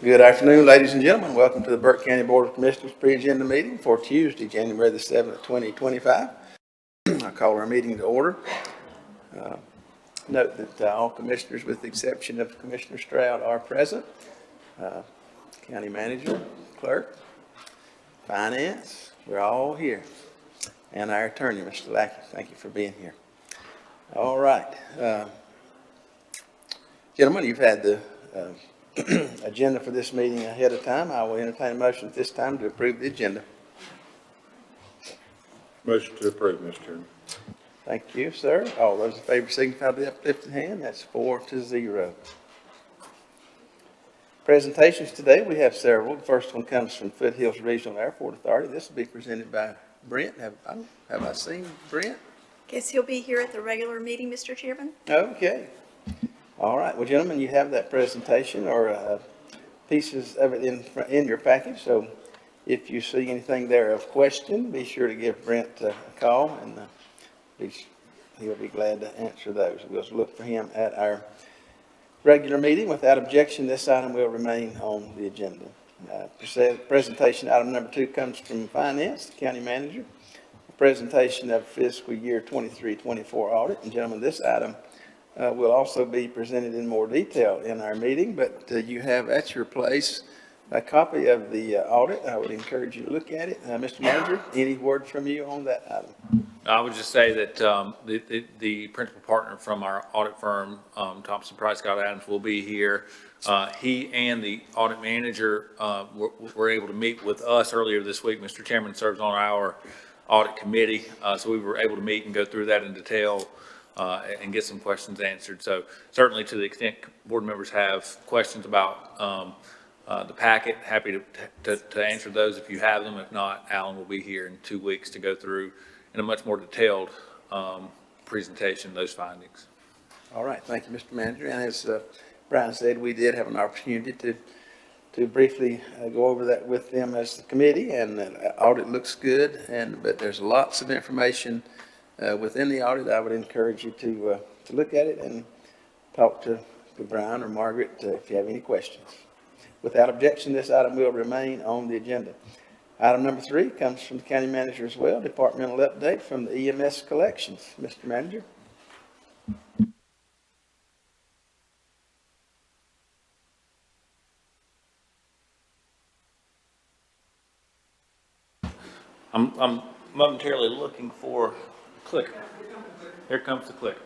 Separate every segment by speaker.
Speaker 1: Good afternoon, ladies and gentlemen. Welcome to the Burke County Board of Commissioners pre-agenda meeting for Tuesday, January the 7th, 2025. I call our meeting to order. Note that all commissioners, with the exception of Commissioner Stroud, are present. County Manager, Clerk, Finance, we're all here. And our attorney, Mr. Lackey, thank you for being here. All right. Gentlemen, you've had the agenda for this meeting ahead of time. I will entertain a motion at this time to approve the agenda.
Speaker 2: Motion to approve, Mr. Chairman.
Speaker 1: Thank you, sir. All those in favor signify by the uplifted hand. That's 4-0. Presentations today, we have several. The first one comes from Foothills Regional Airport Authority. This will be presented by Brent. Have I seen Brent?
Speaker 3: Guess he'll be here at the regular meeting, Mr. Chairman.
Speaker 1: Okay. All right. Well, gentlemen, you have that presentation or pieces of it in your package. So if you see anything there of question, be sure to give Brent a call, and he'll be glad to answer those. We'll look for him at our regular meeting. Without objection, this item will remain on the agenda. Presentation item number 2 comes from Finance, the County Manager. A presentation of fiscal year 23-24 audit. And gentlemen, this item will also be presented in more detail in our meeting, but you have at your place a copy of the audit. I would encourage you to look at it. Mr. Manager, any word from you on that item?
Speaker 4: I would just say that the principal partner from our audit firm, Thompson Price Scott Adams, will be here. He and the audit manager were able to meet with us earlier this week. Mr. Chairman serves on our audit committee, so we were able to meet and go through that in detail and get some questions answered. So certainly, to the extent board members have questions about the packet, happy to answer those if you have them. If not, Alan will be here in 2 weeks to go through in a much more detailed presentation those findings.
Speaker 1: All right, thank you, Mr. Manager. And as Brian said, we did have an opportunity to briefly go over that with them as the committee, and the audit looks good, but there's lots of information within the audit. I would encourage you to look at it and talk to Brian or Margaret if you have any questions. Without objection, this item will remain on the agenda. Item number 3 comes from the County Manager as well, departmental update from the EMS collections. Mr. Manager.
Speaker 4: I'm momentarily looking for a clicker. Here comes the clicker.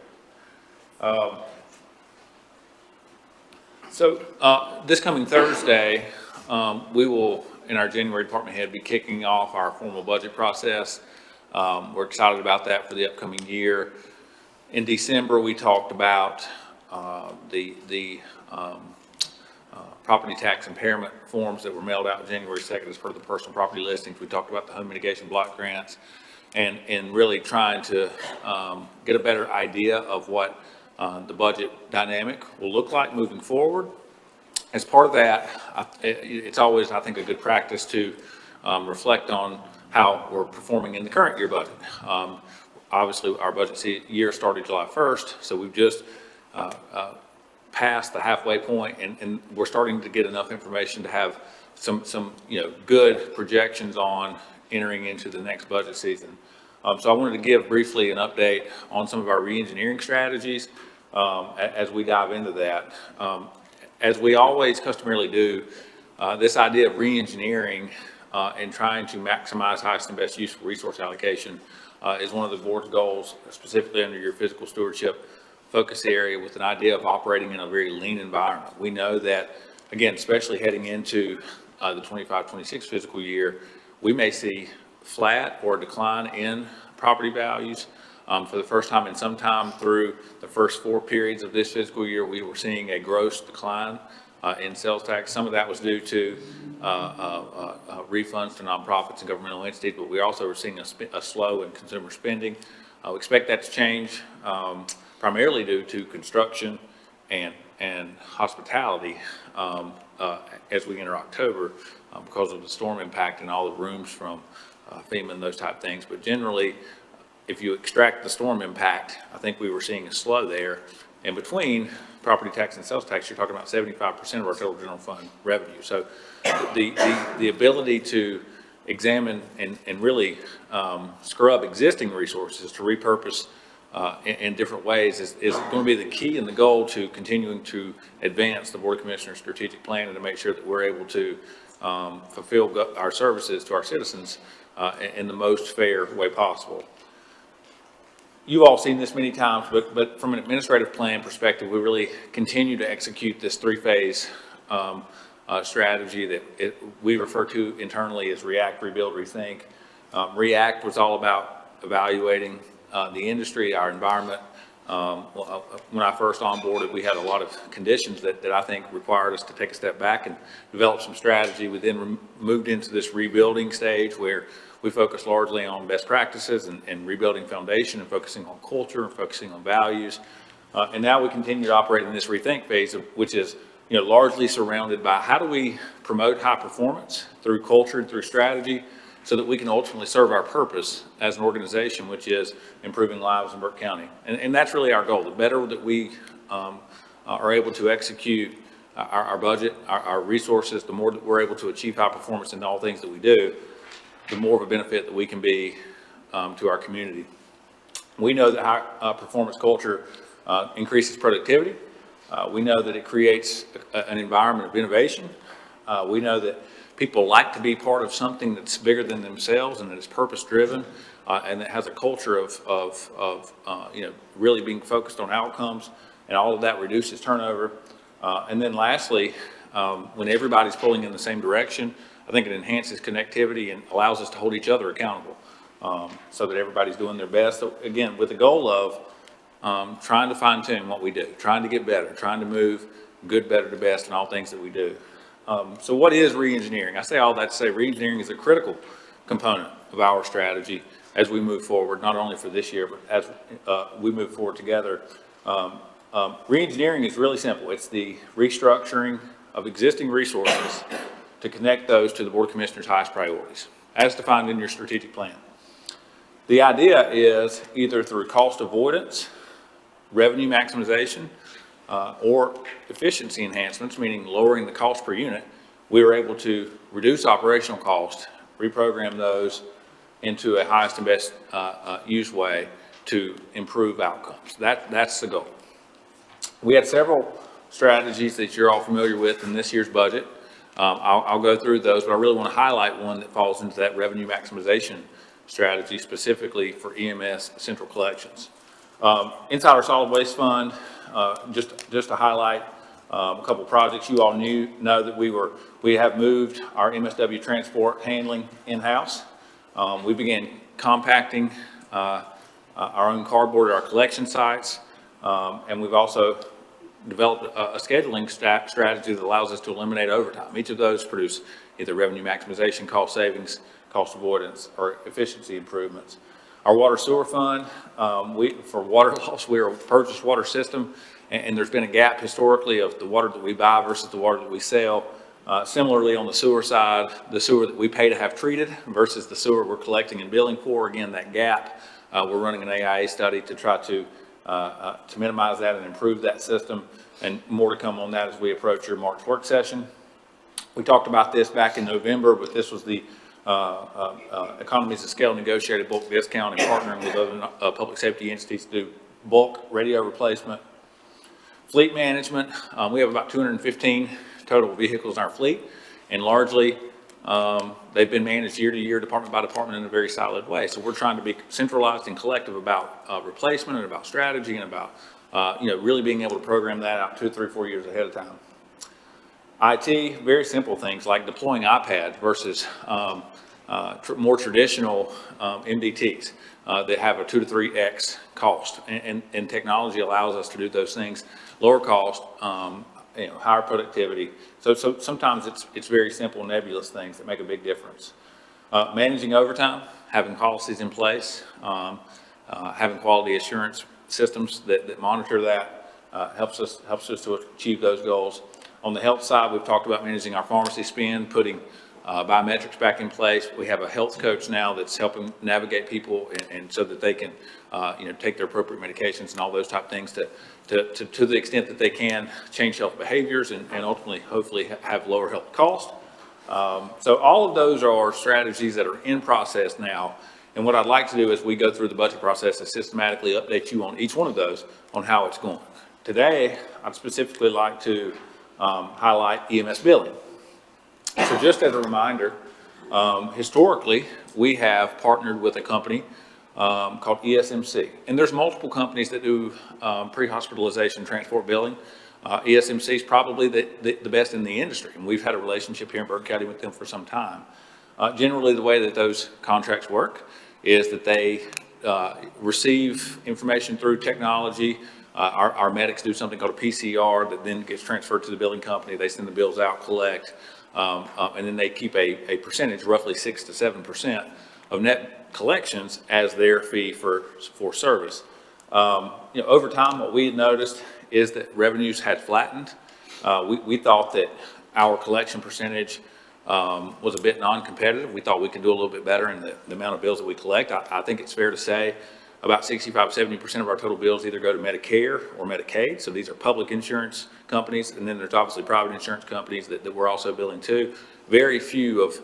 Speaker 4: So this coming Thursday, we will, in our January department head, be kicking off our formal budget process. We're excited about that for the upcoming year. In December, we talked about the property tax impairment forms that were mailed out January 2nd as part of the personal property listings. We talked about the home mitigation block grants and really trying to get a better idea of what the budget dynamic will look like moving forward. As part of that, it's always, I think, a good practice to reflect on how we're performing in the current year budget. Obviously, our budget year started July 1st, so we've just passed the halfway point, and we're starting to get enough information to have some good projections on entering into the next budget season. So I wanted to give briefly an update on some of our re-engineering strategies as we dive into that. As we always customarily do, this idea of re-engineering and trying to maximize highest and best use of resource allocation is one of the board's goals, specifically under your fiscal stewardship focus area, with an idea of operating in a very lean environment. We know that, again, especially heading into the 25-26 fiscal year, we may see flat or decline in property values. For the first time in some time through the first 4 periods of this fiscal year, we were seeing a gross decline in sales tax. Some of that was due to refunds to nonprofits and governmental entities, but we also were seeing a slow in consumer spending. We expect that to change primarily due to construction and hospitality as we enter October because of the storm impact and all the rooms from FEMA and those type things. But generally, if you extract the storm impact, I think we were seeing a slow there, And between property tax and sales tax, you're talking about 75% of our total general fund revenue. So the ability to examine and really scrub existing resources to repurpose in different ways is going to be the key and the goal to continuing to advance the Board of Commissioners strategic plan and to make sure that we're able to fulfill our services to our citizens in the most fair way possible. You've all seen this many times, but from an administrative plan perspective, we really continue to execute this three-phase strategy that we refer to internally as React, Rebuild, Rethink. React was all about evaluating the industry, our environment. When I first onboarded, we had a lot of conditions that I think required us to take a step back and develop some strategy. We then moved into this rebuilding stage where we focus largely on best practices and rebuilding foundation and focusing on culture and focusing on values. And now we continue to operate in this rethink phase, which is largely surrounded by how do we promote high performance through culture and through strategy so that we can ultimately serve our purpose as an organization, which is improving lives in Burke County. And that's really our goal. The better that we are able to execute our budget, our resources, the more that we're able to achieve high performance in all things that we do, the more of a benefit that we can be to our community. We know that high performance culture increases productivity. We know that it creates an environment of innovation. We know that people like to be part of something that's bigger than themselves and that is purpose driven and that has a culture of really being focused on outcomes, and all of that reduces turnover. And then lastly, when everybody's pulling in the same direction, I think it enhances connectivity and allows us to hold each other accountable so that everybody's doing their best. So again, with the goal of trying to fine tune what we do, trying to get better, trying to move good, better to best in all things that we do. So what is re-engineering? I say all that to say re-engineering is a critical component of our strategy as we move forward, not only for this year, but as we move forward together. Re-engineering is really simple. It's the restructuring of existing resources to connect those to the Board of Commissioners' highest priorities, as defined in your strategic plan. The idea is either through cost avoidance, revenue maximization, or efficiency enhancements, meaning lowering the cost per unit, we were able to reduce operational cost, reprogram those into a highest and best use way to improve outcomes. That's the goal. We had several strategies that you're all familiar with in this year's budget. I'll go through those, but I really want to highlight one that falls into that revenue maximization strategy, specifically for EMS central collections. Inside our solid waste fund, just to highlight a couple of projects you all know that we have moved our MSW transport handling in-house. We began compacting our own cardboard at our collection sites, and we've also developed a scheduling strategy that allows us to eliminate overtime. Each of those produce either revenue maximization, cost savings, cost avoidance, or efficiency improvements. Our water sewer fund, for water loss, we're a purchased water system, and there's been a gap historically of the water that we buy versus the water that we sell. Similarly, on the sewer side, the sewer that we pay to have treated versus the sewer we're collecting and billing for, again, that gap, we're running an AIA study to try to minimize that and improve that system, and more to come on that as we approach your March work session. We talked about this back in November, but this was the economies of scale negotiated bulk discount and partnering with other public safety entities to do bulk radio replacement. Fleet management, we have about 215 total vehicles in our fleet, and largely they've been managed year to year, department by department, in a very solid way. So we're trying to be centralized and collective about replacement and about strategy and about really being able to program that out 2, 3, 4 years ahead of time. IT, very simple things like deploying iPads versus more traditional MDTs that have a 2 to 3x cost, and technology allows us to do those things, lower cost, higher productivity. So sometimes it's very simple, nebulous things that make a big difference. Managing overtime, having policies in place, having quality assurance systems that monitor that helps us to achieve those goals. On the health side, we've talked about managing our pharmacy spend, putting biometrics back in place. We have a health coach now that's helping navigate people and so that they can, take their appropriate medications and all those type of things to the extent that they can change health behaviors and ultimately, hopefully have lower health costs. So all of those are strategies that are in process now. And what I'd like to do as we go through the budget process is systematically update you on each one of those on how it's going. Today, I'd specifically like to highlight EMS billing. So just as a reminder, historically, we have partnered with a company called ESMC. And there's multiple companies that do pre-hospitalization transport billing. ESMC is probably the best in the industry, and we've had a relationship here in Burke County with them for some time. Generally, the way that those contracts work is that they receive information through technology. Our medics do something called a PCR that then gets transferred to the billing company. They send the bills out, collect, and then they keep a percentage, roughly 6 to 7% of net collections as their fee for service. Over time, what we had noticed is that revenues had flattened. We thought that our collection percentage was a bit non-competitive. We thought we could do a little bit better in the amount of bills that we collect. I think it's fair to say about 65–70% of our total bills either go to Medicare or Medicaid. So these are public insurance companies, and then there's obviously private insurance companies that we're also billing to. Very few of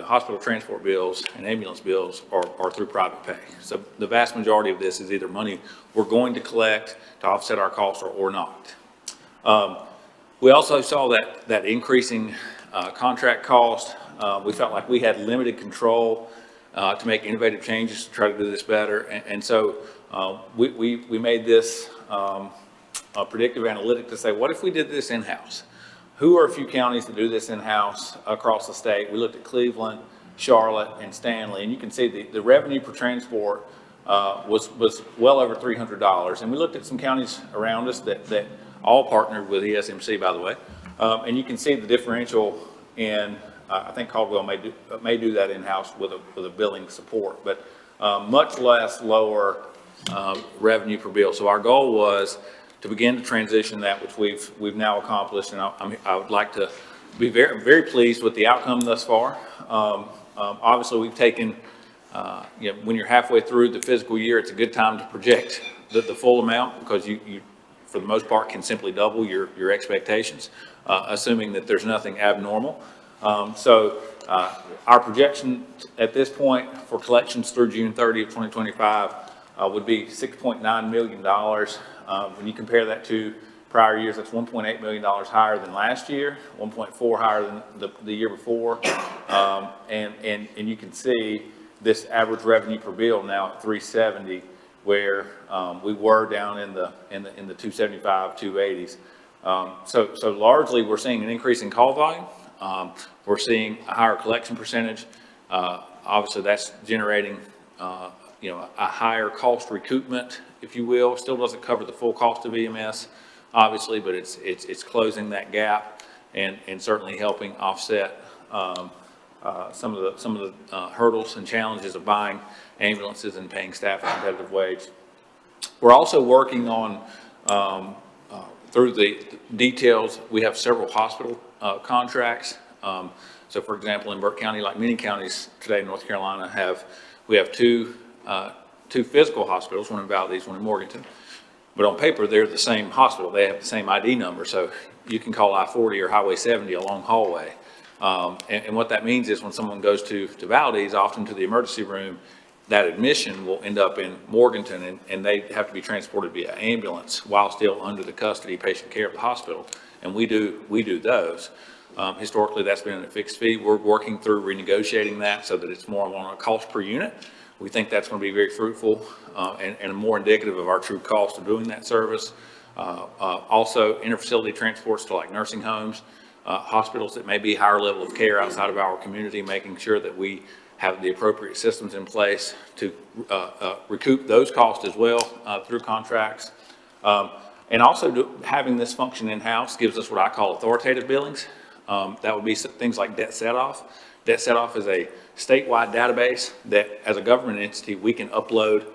Speaker 4: hospital transport bills and ambulance bills are through private pay. So the vast majority of this is either money we're going to collect to offset our costs or not. We also saw that increasing contract cost. We felt like we had limited control to make innovative changes to try to do this better. And so we made this a predictive analytic to say, what if we did this in-house? Who are a few counties that do this in-house across the state? We looked at Cleveland, Charlotte, and Stanley, and you can see the revenue per transport was well over $300. And we looked at some counties around us that all partnered with ESMC, by the way, and you can see the differential in, I think Caldwell may do that in-house with a billing support, but much less lower revenue per bill. So our goal was to begin to transition that, which we've now accomplished, and I would like to be very, very pleased with the outcome thus far. Obviously, we've taken, when you're halfway through the fiscal year, it's a good time to project the full amount, because you for the most part can simply double your expectations, assuming that there's nothing abnormal. So our projection at this point for collections through June 30th, 2025 would be $6.9 million. When you compare that to prior years, that's $1.8 million higher than last year, 1.4 higher than the year before. And you can see this average revenue per bill now at $370, where we were down in the 275, 280s. So largely we're seeing an increase in call volume. We're seeing a higher collection percentage. Obviously that's generating a higher cost recoupment, if you will. Still doesn't cover the full cost of EMS, obviously, but it's closing that gap and certainly helping offset some of the hurdles and challenges of buying ambulances and paying staff a competitive wage. We're also working on through the details. We have several hospital contracts. So for example, in Burke County, like many counties today in North Carolina, we have two physical hospitals, one in Valdez, one in Morganton. But on paper, they're the same hospital. They have the same ID number. So you can call I-40 or Highway 70 a long hallway. And what that means is when someone goes to Valdez, often to the emergency room, that admission will end up in Morganton, and they have to be transported via ambulance while still under the custody patient care of the hospital. And we do those. Historically, that's been a fixed fee. We're working through renegotiating that so that it's more on a cost per unit. We think that's going to be very fruitful and more indicative of our true cost of doing that service. Also, interfacility transports to like nursing homes, hospitals that may be higher level of care outside of our community, making sure that we have the appropriate systems in place to recoup those costs as well through contracts. And also having this function in-house gives us what I call authoritative billings. That would be things like debt set-off. Debt set-off is a statewide database that as a government entity, we can upload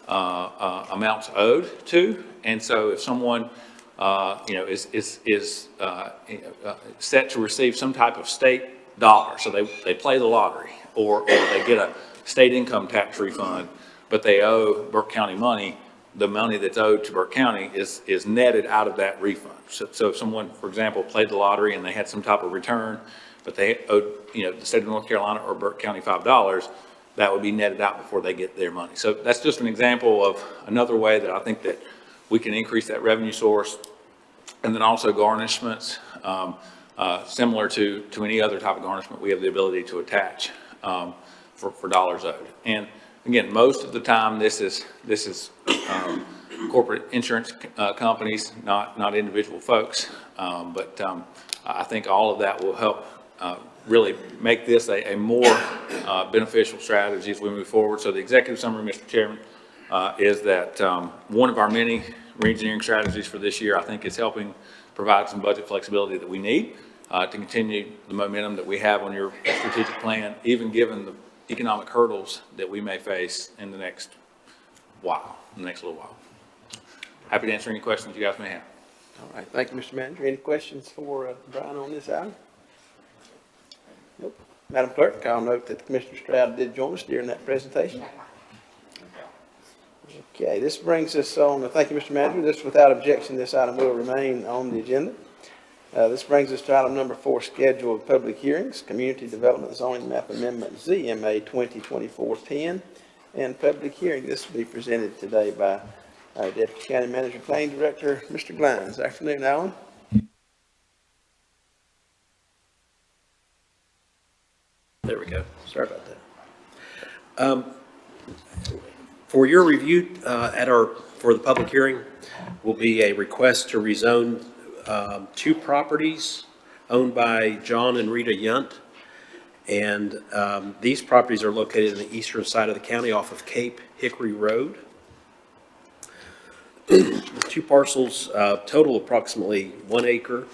Speaker 4: amounts owed to. And so if someone set to receive some type of state dollar. So they play the lottery, or they get a state income tax refund, but they owe Burke County money. The money that's owed to Burke County is netted out of that refund. So if someone, for example, played the lottery and they had some type of return, but they owed, the state of North Carolina or Burke County $5, that would be netted out before they get their money. So that's just an example of another way that I think that we can increase that revenue source. And then also garnishments, similar to any other type of garnishment, we have the ability to attach for dollars owed. And again, most of the time, this is corporate insurance companies, not individual folks. But I think all of that will help really make this a more beneficial strategy as we move forward. So the executive summary, Mr. Chairman, is that one of our many reengineering strategies for this year, I think, is helping provide some budget flexibility that we need to continue the momentum that we have on your strategic plan, even given the economic hurdles that we may face in the next little while. Happy to answer any questions you guys may have.
Speaker 1: All right, thank you, Mr. Manager. Any questions for Brian on this item? Nope. Madam Clerk, I'll note that Commissioner Stroud did join us during that presentation. Okay, this brings us on, thank you, Mr. Manager. This, without objection, this item will remain on the agenda. This brings us to item number 4, scheduled public hearings, Community Development Zoning Map Amendment ZMA 2024-10, and public hearing. This will be presented today by our Deputy County Manager, Planning Director, Mr. Glines. Afternoon, Alan.
Speaker 5: There we go. Sorry about that. For your review for the public hearing will be a request to rezone 2 properties owned by John and Rita Yunt. And these properties are located in the eastern side of the county off of Cape Hickory Road. The 2 parcels total approximately 1 acre,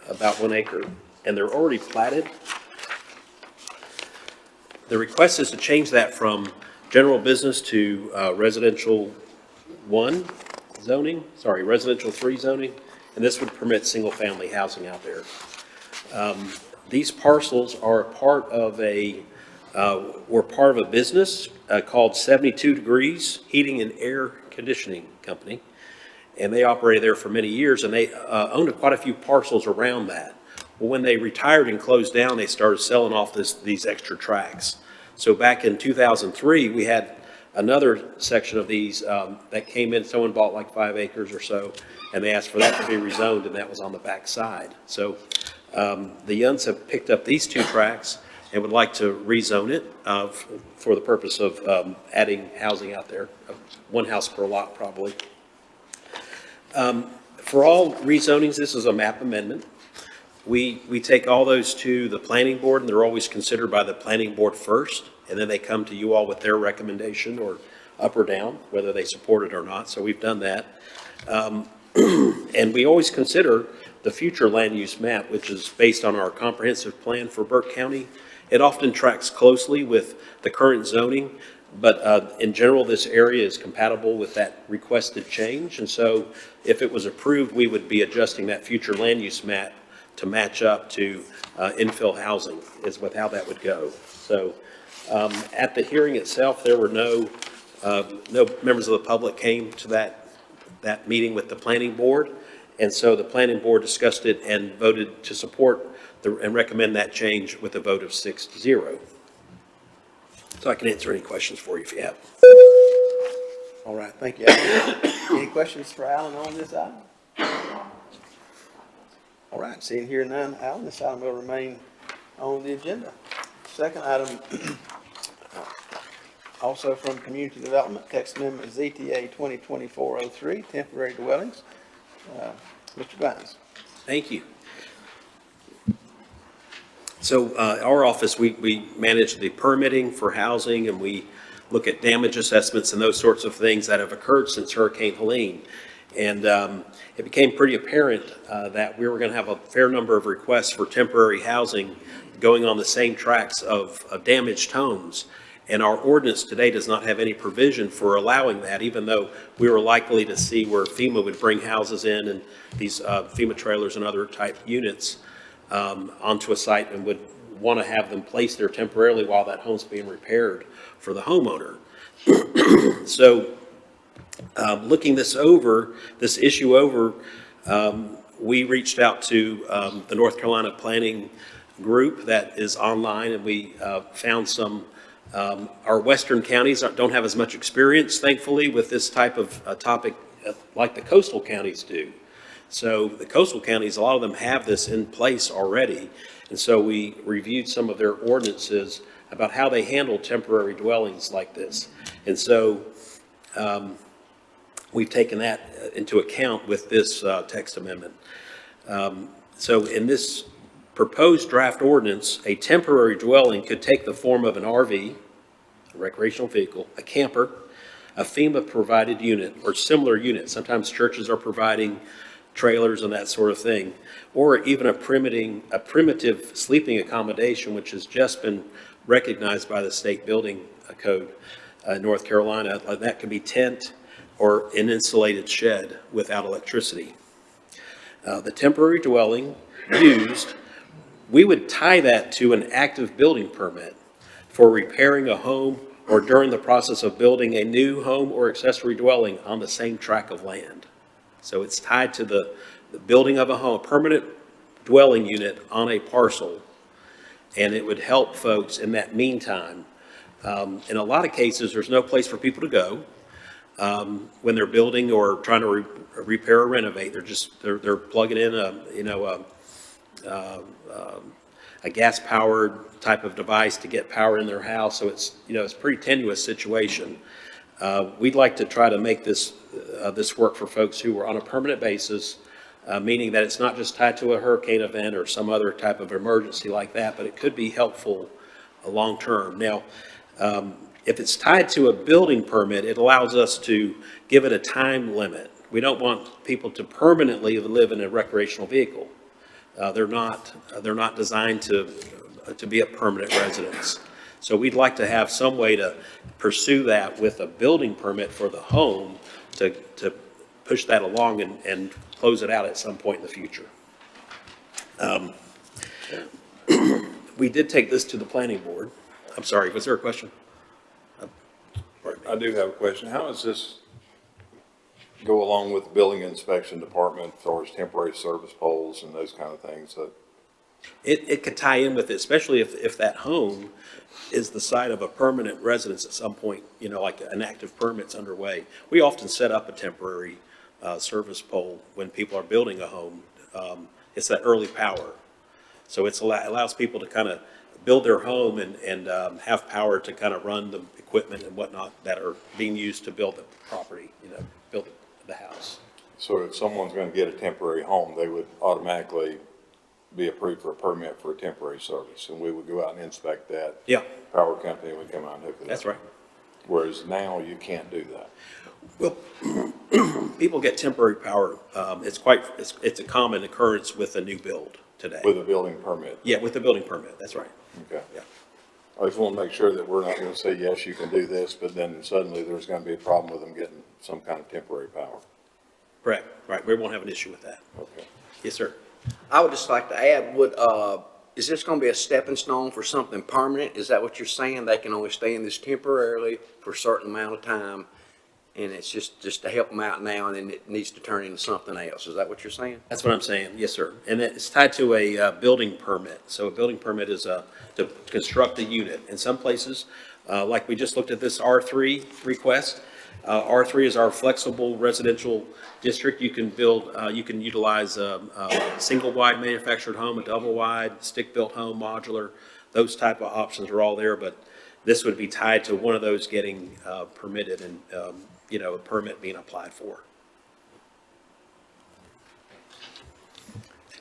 Speaker 5: about 1 acre, and they're already platted. The request is to change that from general business to residential 3 zoning, and this would permit single-family housing out there. These parcels are part of a business called 72 Degrees Heating and Air Conditioning Company, and they operated there for many years, and they owned quite a few parcels around that. Well, when they retired and closed down, they started selling off these extra tracts. So back in 2003, we had another section of these that came in. Someone bought like 5 acres or so, and they asked for that to be rezoned, and that was on the back side. So the Yunts have picked up these 2 tracts and would like to rezone it for the purpose of adding housing out there, 1 house per lot probably. For all rezonings, this is a map amendment. We take all those to the planning board, and they're always considered by the planning board first, and then they come to you all with their recommendation, or up or down, whether they support it or not. So we've done that. And we always consider the future land use map, which is based on our comprehensive plan for Burke County. It often tracks closely with the current zoning, but in general, this area is compatible with that requested change. And so if it was approved, we would be adjusting that future land use map to match up to infill housing, is with how that would go. So at the hearing itself, there were no members of the public came to that meeting with the planning board. And so the planning board discussed it and voted to support and recommend that change with a vote of 6-0. So I can answer any questions for you if you have.
Speaker 1: All right, thank you, Alan. Any questions for Alan on this item? All right, seeing here none, Alan, this item will remain on the agenda. Second item, also from Community Development, text amendment ZTA 2024-03, temporary dwellings. Mr. Glines.
Speaker 5: Thank you. So our office, we manage the permitting for housing, and we look at damage assessments and those sorts of things that have occurred since Hurricane Helene. And it became pretty apparent that we were going to have a fair number of requests for temporary housing going on the same tracks of damaged homes. And our ordinance today does not have any provision for allowing that, even though we were likely to see where FEMA would bring houses in and these FEMA trailers and other type units onto a site and would want to have them placed there temporarily while that home's being repaired for the homeowner. So looking this issue over, we reached out to the North Carolina Planning Group that is online, and we found some, our western counties don't have as much experience, thankfully, with this type of topic like the coastal counties do. So the coastal counties, a lot of them have this in place already. And so we reviewed some of their ordinances about how they handle temporary dwellings like this. And so we've taken that into account with this text amendment. So in this proposed draft ordinance, a temporary dwelling could take the form of an RV, a recreational vehicle, a camper, a FEMA-provided unit, or similar unit. Sometimes churches are providing trailers and that sort of thing, or even a primitive sleeping accommodation, which has just been recognized by the state building code in North Carolina. That could be tent or an insulated shed without electricity. The temporary dwelling used, we would tie that to an active building permit for repairing a home or during the process of building a new home or accessory dwelling on the same tract of land. So it's tied to the building of a home, a permanent dwelling unit on a parcel, and it would help folks in that meantime. In a lot of cases, there's no place for people to go when they're building or trying to repair or renovate. They're plugging in a gas-powered type of device to get power in their house. So it's a pretty tenuous situation. We'd like to try to make this work for folks who are on a permanent basis, meaning that it's not just tied to a hurricane event or some other type of emergency like that, but it could be helpful long-term. Now, if it's tied to a building permit, it allows us to give it a time limit. We don't want people to permanently live in a recreational vehicle. They're not designed to be a permanent residence. So we'd like to have some way to pursue that with a building permit for the home to push that along and close it out at some point in the future. We did take this to the planning board. I'm sorry, was there a question?
Speaker 2: I do have a question. How does this go along with the building inspection department as far as temporary service poles and those kind of things?
Speaker 5: It could tie in with it, especially if that home is the site of a permanent residence at some point, like an active permit's underway. We often set up a temporary service pole when people are building a home. It's that early power. So it allows people to kind of build their home and have power to kind of run the equipment and whatnot that are being used to build the property, build the house.
Speaker 2: So if someone's going to get a temporary home, they would automatically be approved for a permit for a temporary service, and we would go out and inspect that.
Speaker 5: Yeah.
Speaker 2: Power company would come out and hook it up.
Speaker 5: That's right.
Speaker 2: Whereas now you can't do that.
Speaker 5: Well, people get temporary power. It's a common occurrence with a new build today.
Speaker 2: With a building permit.
Speaker 5: Yeah, with the building permit, that's right.
Speaker 2: Okay.
Speaker 5: Yeah.
Speaker 2: I just want to make sure that we're not going to say, yes, you can do this, but then suddenly there's going to be a problem with them getting some kind of temporary power.
Speaker 5: Correct, right. We won't have an issue with that.
Speaker 2: Okay.
Speaker 5: Yes, sir.
Speaker 6: I would just like to add, is this going to be a stepping stone for something permanent? Is that what you're saying? They can only stay in this temporarily for a certain amount of time, and it's just to help them out now, and then it needs to turn into something else. Is that what you're saying?
Speaker 5: That's what I'm saying. Yes, sir. And it's tied to a building permit. So a building permit is to construct a unit. In some places, like we just looked at this R3 request, R3 is our flexible residential district. You can build, you can utilize a single wide manufactured home, a double wide, stick built home, modular. Those type of options are all there, but this would be tied to one of those getting permitted and, a permit being applied for.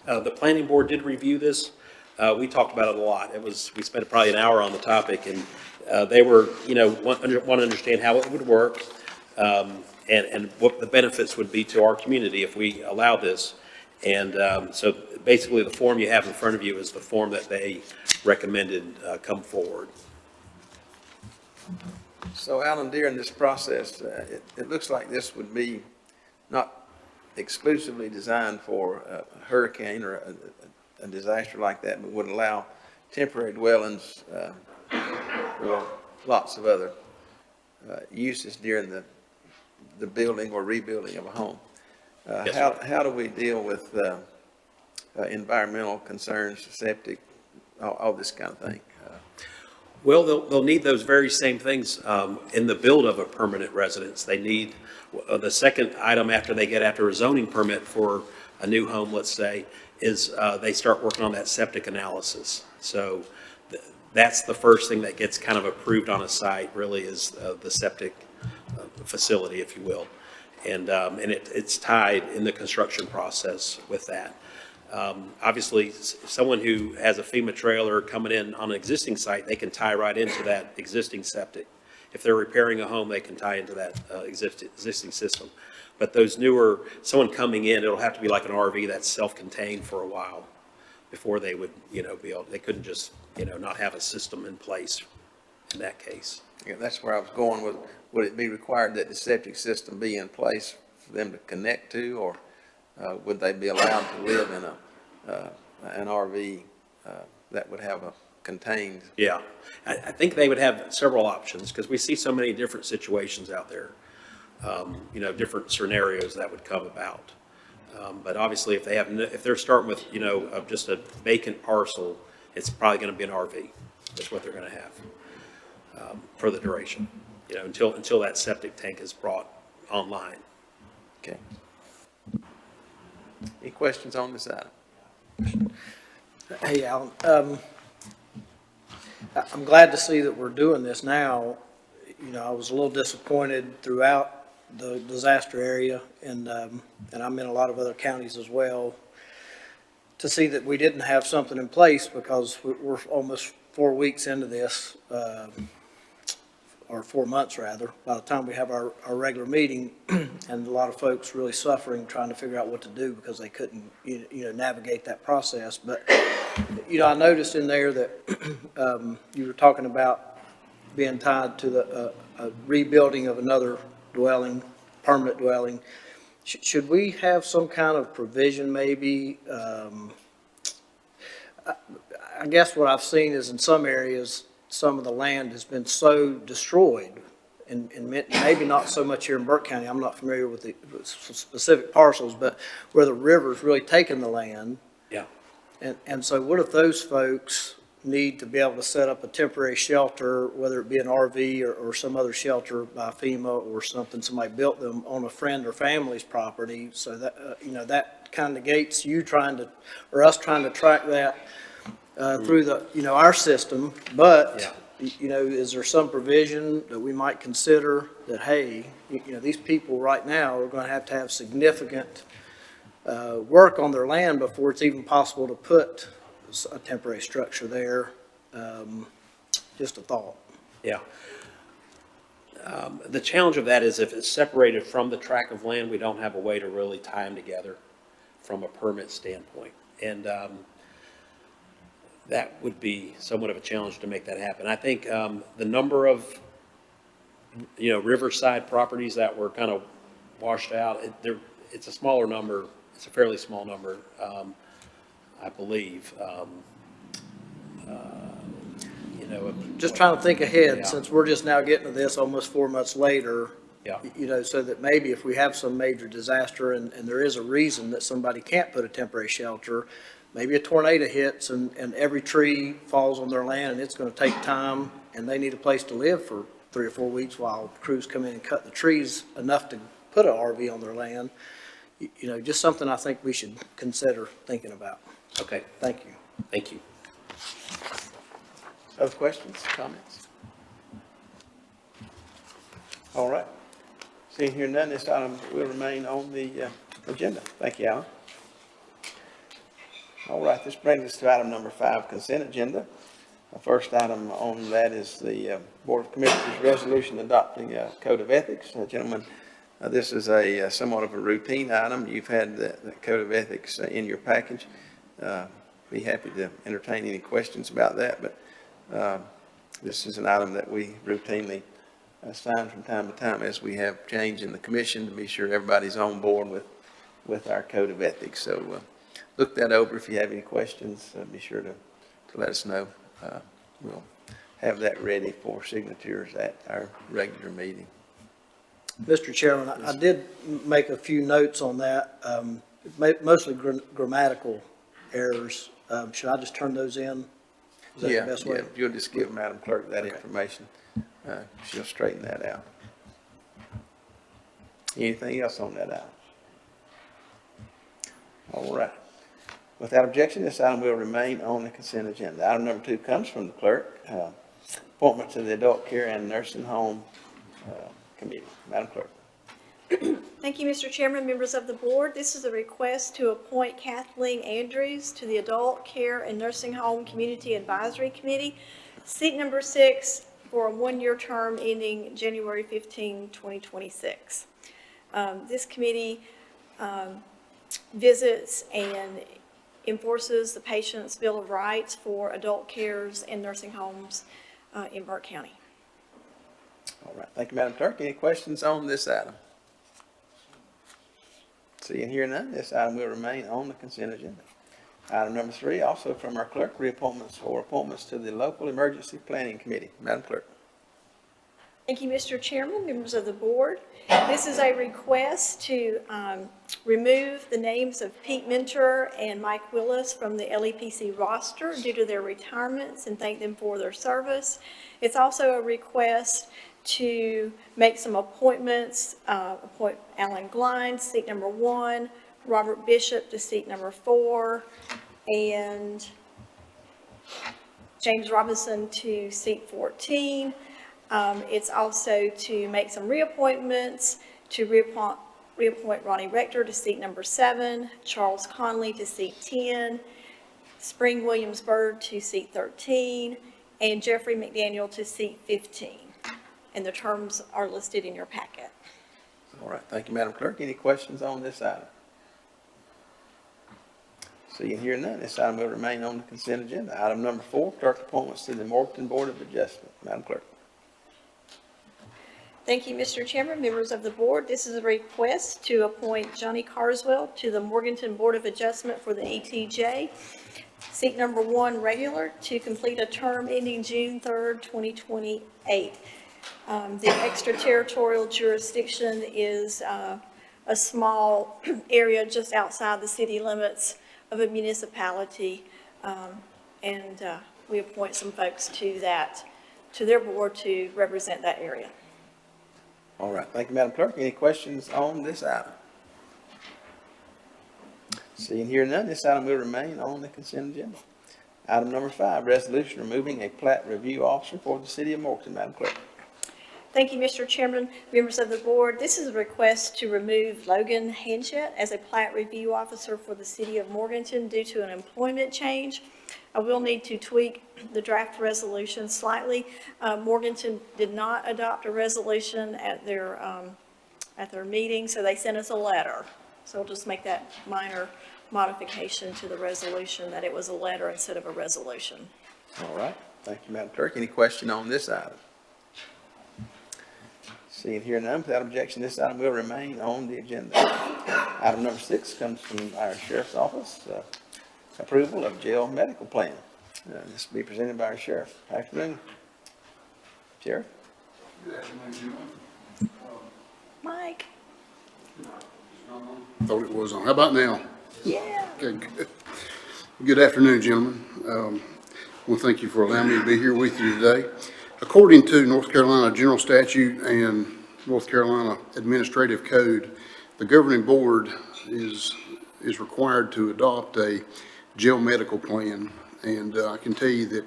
Speaker 5: The planning board did review this. We talked about it a lot. We spent probably an hour on the topic, and they were, want to understand how it would work. And what the benefits would be to our community if we allow this. And so basically the form you have in front of you is the form that they recommended come forward.
Speaker 1: So Alan, during this process, it looks like this would be not exclusively designed for a hurricane or a disaster like that, but would allow temporary dwellings or lots of other uses during the building or rebuilding of a home.
Speaker 5: Yes, sir.
Speaker 1: How do we deal with environmental concerns, septic, all this kind of thing?
Speaker 5: Well, they'll need those very same things in the build of a permanent residence. They need, the second item after they get after a zoning permit for a new home, let's say, is they start working on that septic analysis. So that's the first thing that gets kind of approved on a site, really, is the septic facility, if you will. And it's tied in the construction process with that. Obviously, someone who has a FEMA trailer coming in on an existing site, they can tie right into that existing septic. If they're repairing a home, they can tie into that existing system. But those newer, someone coming in, it'll have to be like an RV that's self-contained for a while before they would, be able, they couldn't just, not have a system in place in that case.
Speaker 1: Yeah, that's where I was going with, would it be required that the septic system be in place for them to connect to, or would they be allowed to live in an RV that would have a contained?
Speaker 5: Yeah, I think they would have several options, because we see so many different situations out there, different scenarios that would come about. But obviously, if they're starting with, of just a vacant parcel, it's probably going to be an RV. That's what they're going to have for the duration, until that septic tank is brought online.
Speaker 1: Okay. Any questions on this item?
Speaker 7: Hey, Alan, I'm glad to see that we're doing this now. I was a little disappointed throughout the disaster area, and I'm in a lot of other counties as well, to see that we didn't have something in place, because we're almost 4 weeks into this, or 4 months rather, by the time we have our regular meeting, and a lot of folks really suffering, trying to figure out what to do because they couldn't, navigate that process. But, I noticed in there that you were talking about being tied to the rebuilding of another dwelling, permanent dwelling. Should we have some kind of provision maybe? I guess what I've seen is in some areas, some of the land has been so destroyed, and maybe not so much here in Burke County. I'm not familiar with the specific parcels, but where the river's really taken the land.
Speaker 5: Yeah.
Speaker 7: And so what if those folks need to be able to set up a temporary shelter, whether it be an RV or some other shelter by FEMA or something, somebody built them on a friend or family's property, so that, that kind of negates you us trying to track that through our system. But, is there some provision that we might consider that, hey, these people right now are going to have significant work on their land before it's even possible to put a temporary structure there? Just a thought.
Speaker 5: Yeah. The challenge of that is if it's separated from the tract of land, we don't have a way to really tie them together from a permit standpoint. And that would be somewhat of a challenge to make that happen. I think the number of, riverside properties that were kind of washed out, it's a smaller number. It's a fairly small number, I believe.
Speaker 7: Just trying to think ahead,
Speaker 5: Yeah.
Speaker 7: since we're just now getting to this almost 4 months later.
Speaker 5: Yeah.
Speaker 7: So that maybe if we have some major disaster and there is a reason that somebody can't put a temporary shelter, maybe a tornado hits and every tree falls on their land, and it's going to take time, and they need a place to live for 3 or 4 weeks while crews come in and cut the trees enough to put an RV on their land. Just something I think we should consider thinking about.
Speaker 5: Okay,
Speaker 7: Thank you.
Speaker 5: thank you.
Speaker 1: Other questions, comments? All right. Seeing here none, this item will remain on the agenda. Thank you, Alan. All right, this brings us to item number 5, consent agenda. The first item on that is the Board of Commissioners resolution adopting a code of ethics. Gentlemen, this is a somewhat of a routine item. You've had the code of ethics in your package. Be happy to entertain any questions about that, but This is an item that we routinely assign from time to time as we have change in the commission to be sure everybody's on board with our code of ethics. So look that over. If you have any questions, be sure to let us know. We'll have that ready for signatures at our regular meeting.
Speaker 7: Mr. Chairman, I did make a few notes on that, mostly grammatical errors. Should I just turn those in? Is that the best way?
Speaker 1: Yeah, you'll just give Madam Clerk that information. She'll straighten that out. Anything else on that item? All right. Without objection, this item will remain on the consent agenda. Item number 2 comes from the clerk, appointment to the Adult Care and Nursing Home Committee. Madam Clerk.
Speaker 3: Thank you, Mr. Chairman, members of the board. This is a request to appoint Kathleen Andrews to the Adult Care and Nursing Home Community Advisory Committee, seat number 6, for a 1-year term ending January 15, 2026. This committee visits and enforces the patient's Bill of Rights for adult cares and nursing homes in Burke County.
Speaker 1: All right. Thank you, Madam Clerk. Any questions on this item? Seeing here none, this item will remain on the consent agenda. Item number 3, also from our clerk, reappointments or appointments to the Local Emergency Planning Committee. Madam Clerk.
Speaker 3: Thank you, Mr. Chairman, members of the board. This is a request to remove the names of Pete Mentor and Mike Willis from the LEPC roster due to their retirements and thank them for their service. It's also a request to make some appointments, appoint Alan Glines, seat number 1, Robert Bishop to seat number 4, and James Robinson to seat 14. It's also to make some reappointments, to reappoint Ronnie Rector to seat number 7, Charles Conley to seat 10, Spring Williams-Byrd to seat 13, and Jeffrey McDaniel to seat 15. And the terms are listed in your packet.
Speaker 1: All right. Thank you, Madam Clerk. Any questions on this item? Seeing here none, this item will remain on the consent agenda. Item number 4, clerk appointments to the Morganton Board of Adjustment. Madam Clerk.
Speaker 3: Thank you, Mr. Chairman, members of the board. This is a request to appoint Johnny Carswell to the Morganton Board of Adjustment for the ETJ, seat number 1, regular, to complete a term ending June 3rd, 2028. The extraterritorial jurisdiction is a small area just outside the city limits of a municipality, and we appoint some folks to their board to represent that area.
Speaker 1: All right. Thank you, Madam Clerk. Any questions on this item? Seeing here none, this item will remain on the consent agenda. Item number 5, resolution removing a plat review officer for the city of Morganton. Madam Clerk.
Speaker 3: Thank you, Mr. Chairman, members of the board. This is a request to remove Logan Hanchett as a plat review officer for the city of Morganton due to an employment change. I will need to tweak the draft resolution slightly. Morganton did not adopt a resolution at their meeting, so they sent us a letter. So we'll just make that minor modification to the resolution, that it was a letter instead of a resolution.
Speaker 1: All right. Thank you, Madam Clerk. Any question on this item? Seeing here none, without objection, this item will remain on the agenda. Item number 6 comes from our Sheriff's Office, approval of jail medical plan. This will be presented by our Sheriff. Afternoon. Sheriff?
Speaker 8: Good afternoon, gentlemen.
Speaker 3: Mike?
Speaker 8: Thought it was on. How about now?
Speaker 3: Yeah.
Speaker 8: Okay, good. Good afternoon, gentlemen. Well, thank you for allowing me to be here with you today. According to North Carolina General Statute and North Carolina Administrative Code, the governing board is required to adopt a jail medical plan. And I can tell you that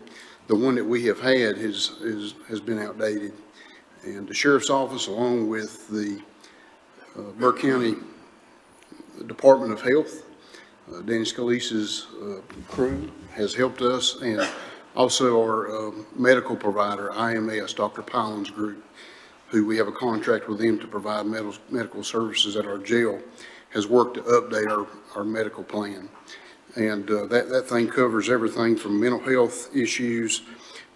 Speaker 8: the one that we have had has been outdated. And the Sheriff's Office, along with the Burke County Department of Health, Danny Scalise's crew has helped us, and also our medical provider, IMS, Dr. Pylan's group, who we have a contract with them to provide medical services at our jail, has worked to update our medical plan. And that thing covers everything from mental health issues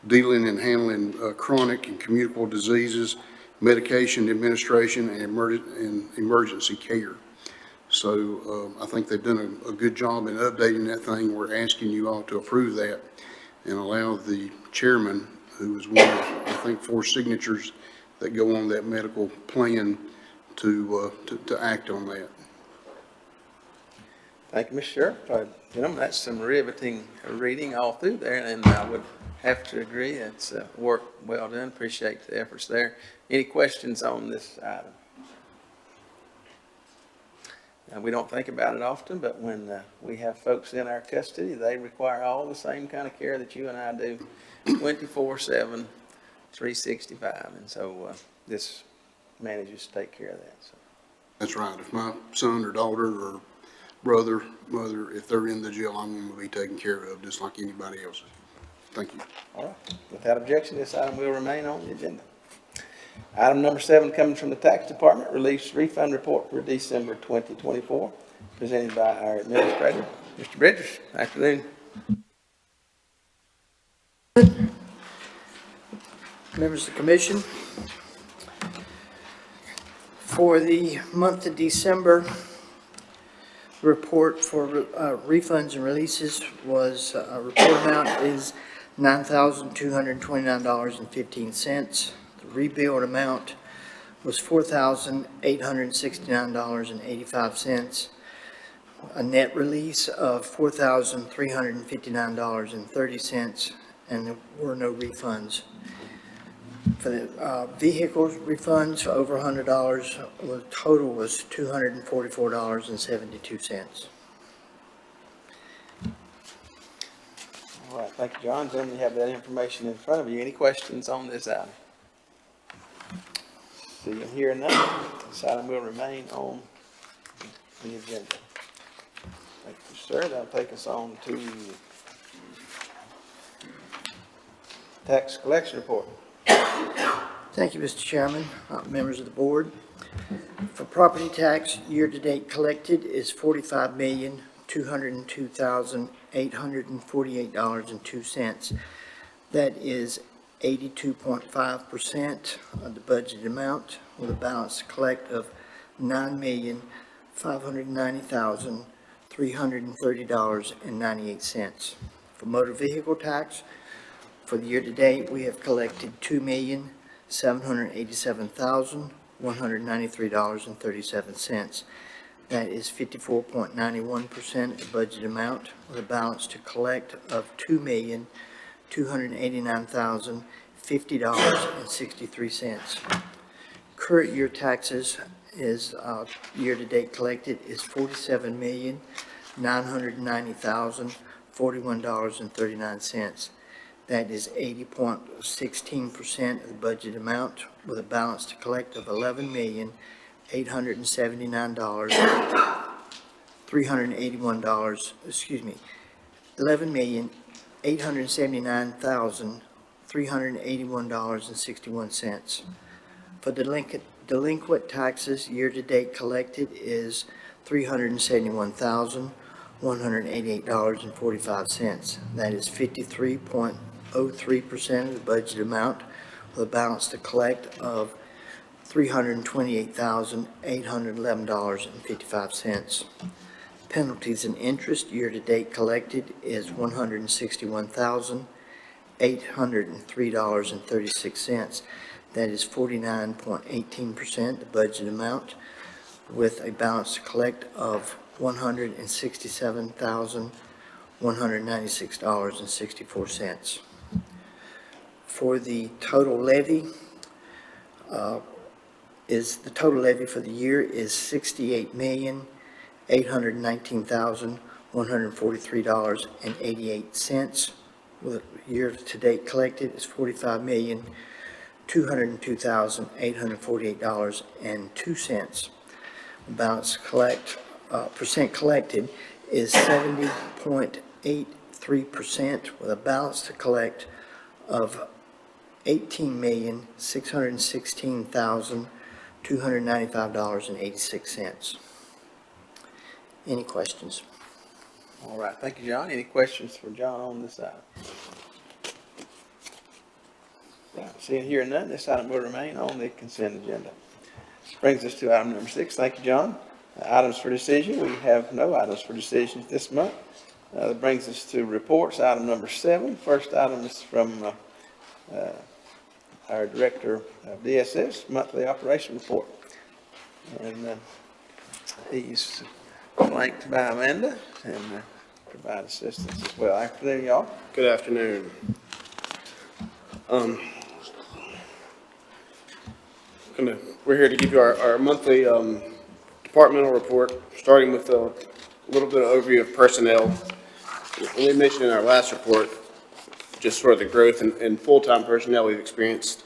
Speaker 8: dealing and handling chronic and communicable diseases, medication administration, and emergency care. So I think they've done a good job in updating that thing. We're asking you all to approve that and allow the chairman, who is one of, I think, 4 signatures that go on that medical plan, to act on that.
Speaker 1: Thank you, Mr. Sheriff. Gentlemen, that's some riveting reading all through there, and I would have to agree, it's work well done. Appreciate the efforts there. Any questions on this item? Now, we don't think about it often, but when we have folks in our custody, they require all the same kind of care that you and I do, 24/7, 365, and so this manages to take care of that, so.
Speaker 8: That's right. If my son or daughter or brother, mother, if they're in the jail, I'm going to be taken care of just like anybody else. Thank you.
Speaker 1: All right. Without objection, this item will remain on the agenda. Item number 7 coming from the Tax Department, release refund report for December 2024, presented by our administrator, Mr. Bridges. Afternoon.
Speaker 9: Members of the commission, for the month of December, the report for refunds and releases was, report amount is $9,229.15. The rebuild amount was $4,869.85. A net release of $4,359.30, and there were no refunds. For the vehicle refunds for over $100, the total was $244.72.
Speaker 1: All right, thank you, John. Gentlemen, you have that information in front of you. Any questions on this item? See and hear none. This item will remain on the agenda. Thank you, sir. That'll take us on to tax collection report.
Speaker 9: Thank you, Mr. Chairman, members of the board. For property tax, year-to-date collected is $45,202,848.02. That is 82.5% of the budgeted amount, with a balance to collect of $9,590,330.98. For motor vehicle tax, for the year-to-date, we have collected $2,787,193.37. That is 54.91% of the budget amount, with a balance to collect of $2,289,050.63. Current year taxes is, year-to-date collected is $47,990,041.39. That is 80.16% of the budget amount, with a balance to collect of $11,879,381.61. For delinquent taxes, year-to-date collected is $371,188.45. That is 53.03% of the budget amount, with a balance to collect of $328,811.55. Penalties and interest, year-to-date collected is $161,803.36. That is 49.18% of the budget amount, with a balance to collect of $167,196.64. For the total levy, the total levy for the year is $68,819,143.88. With year-to-date collected is $45,202,848.02. Balance percent collected is 70.83%, with a balance to collect of $18,616,295.86. Any questions?
Speaker 1: All right, thank you, John. Any questions for John on this item? Seeing here none, this item will remain on the consent agenda. Brings us to item number 6. Thank you, John. Items for decision, we have no items for decisions this month. That brings us to reports, item number 7. First item is from our Director of DSS, monthly operation report. And he's flanked by Amanda and provide assistance as well. Afternoon, y'all.
Speaker 10: Good afternoon. We're here to give you our monthly departmental report, starting with a little bit of overview of personnel. We mentioned in our last report just sort of the growth in full-time personnel we've experienced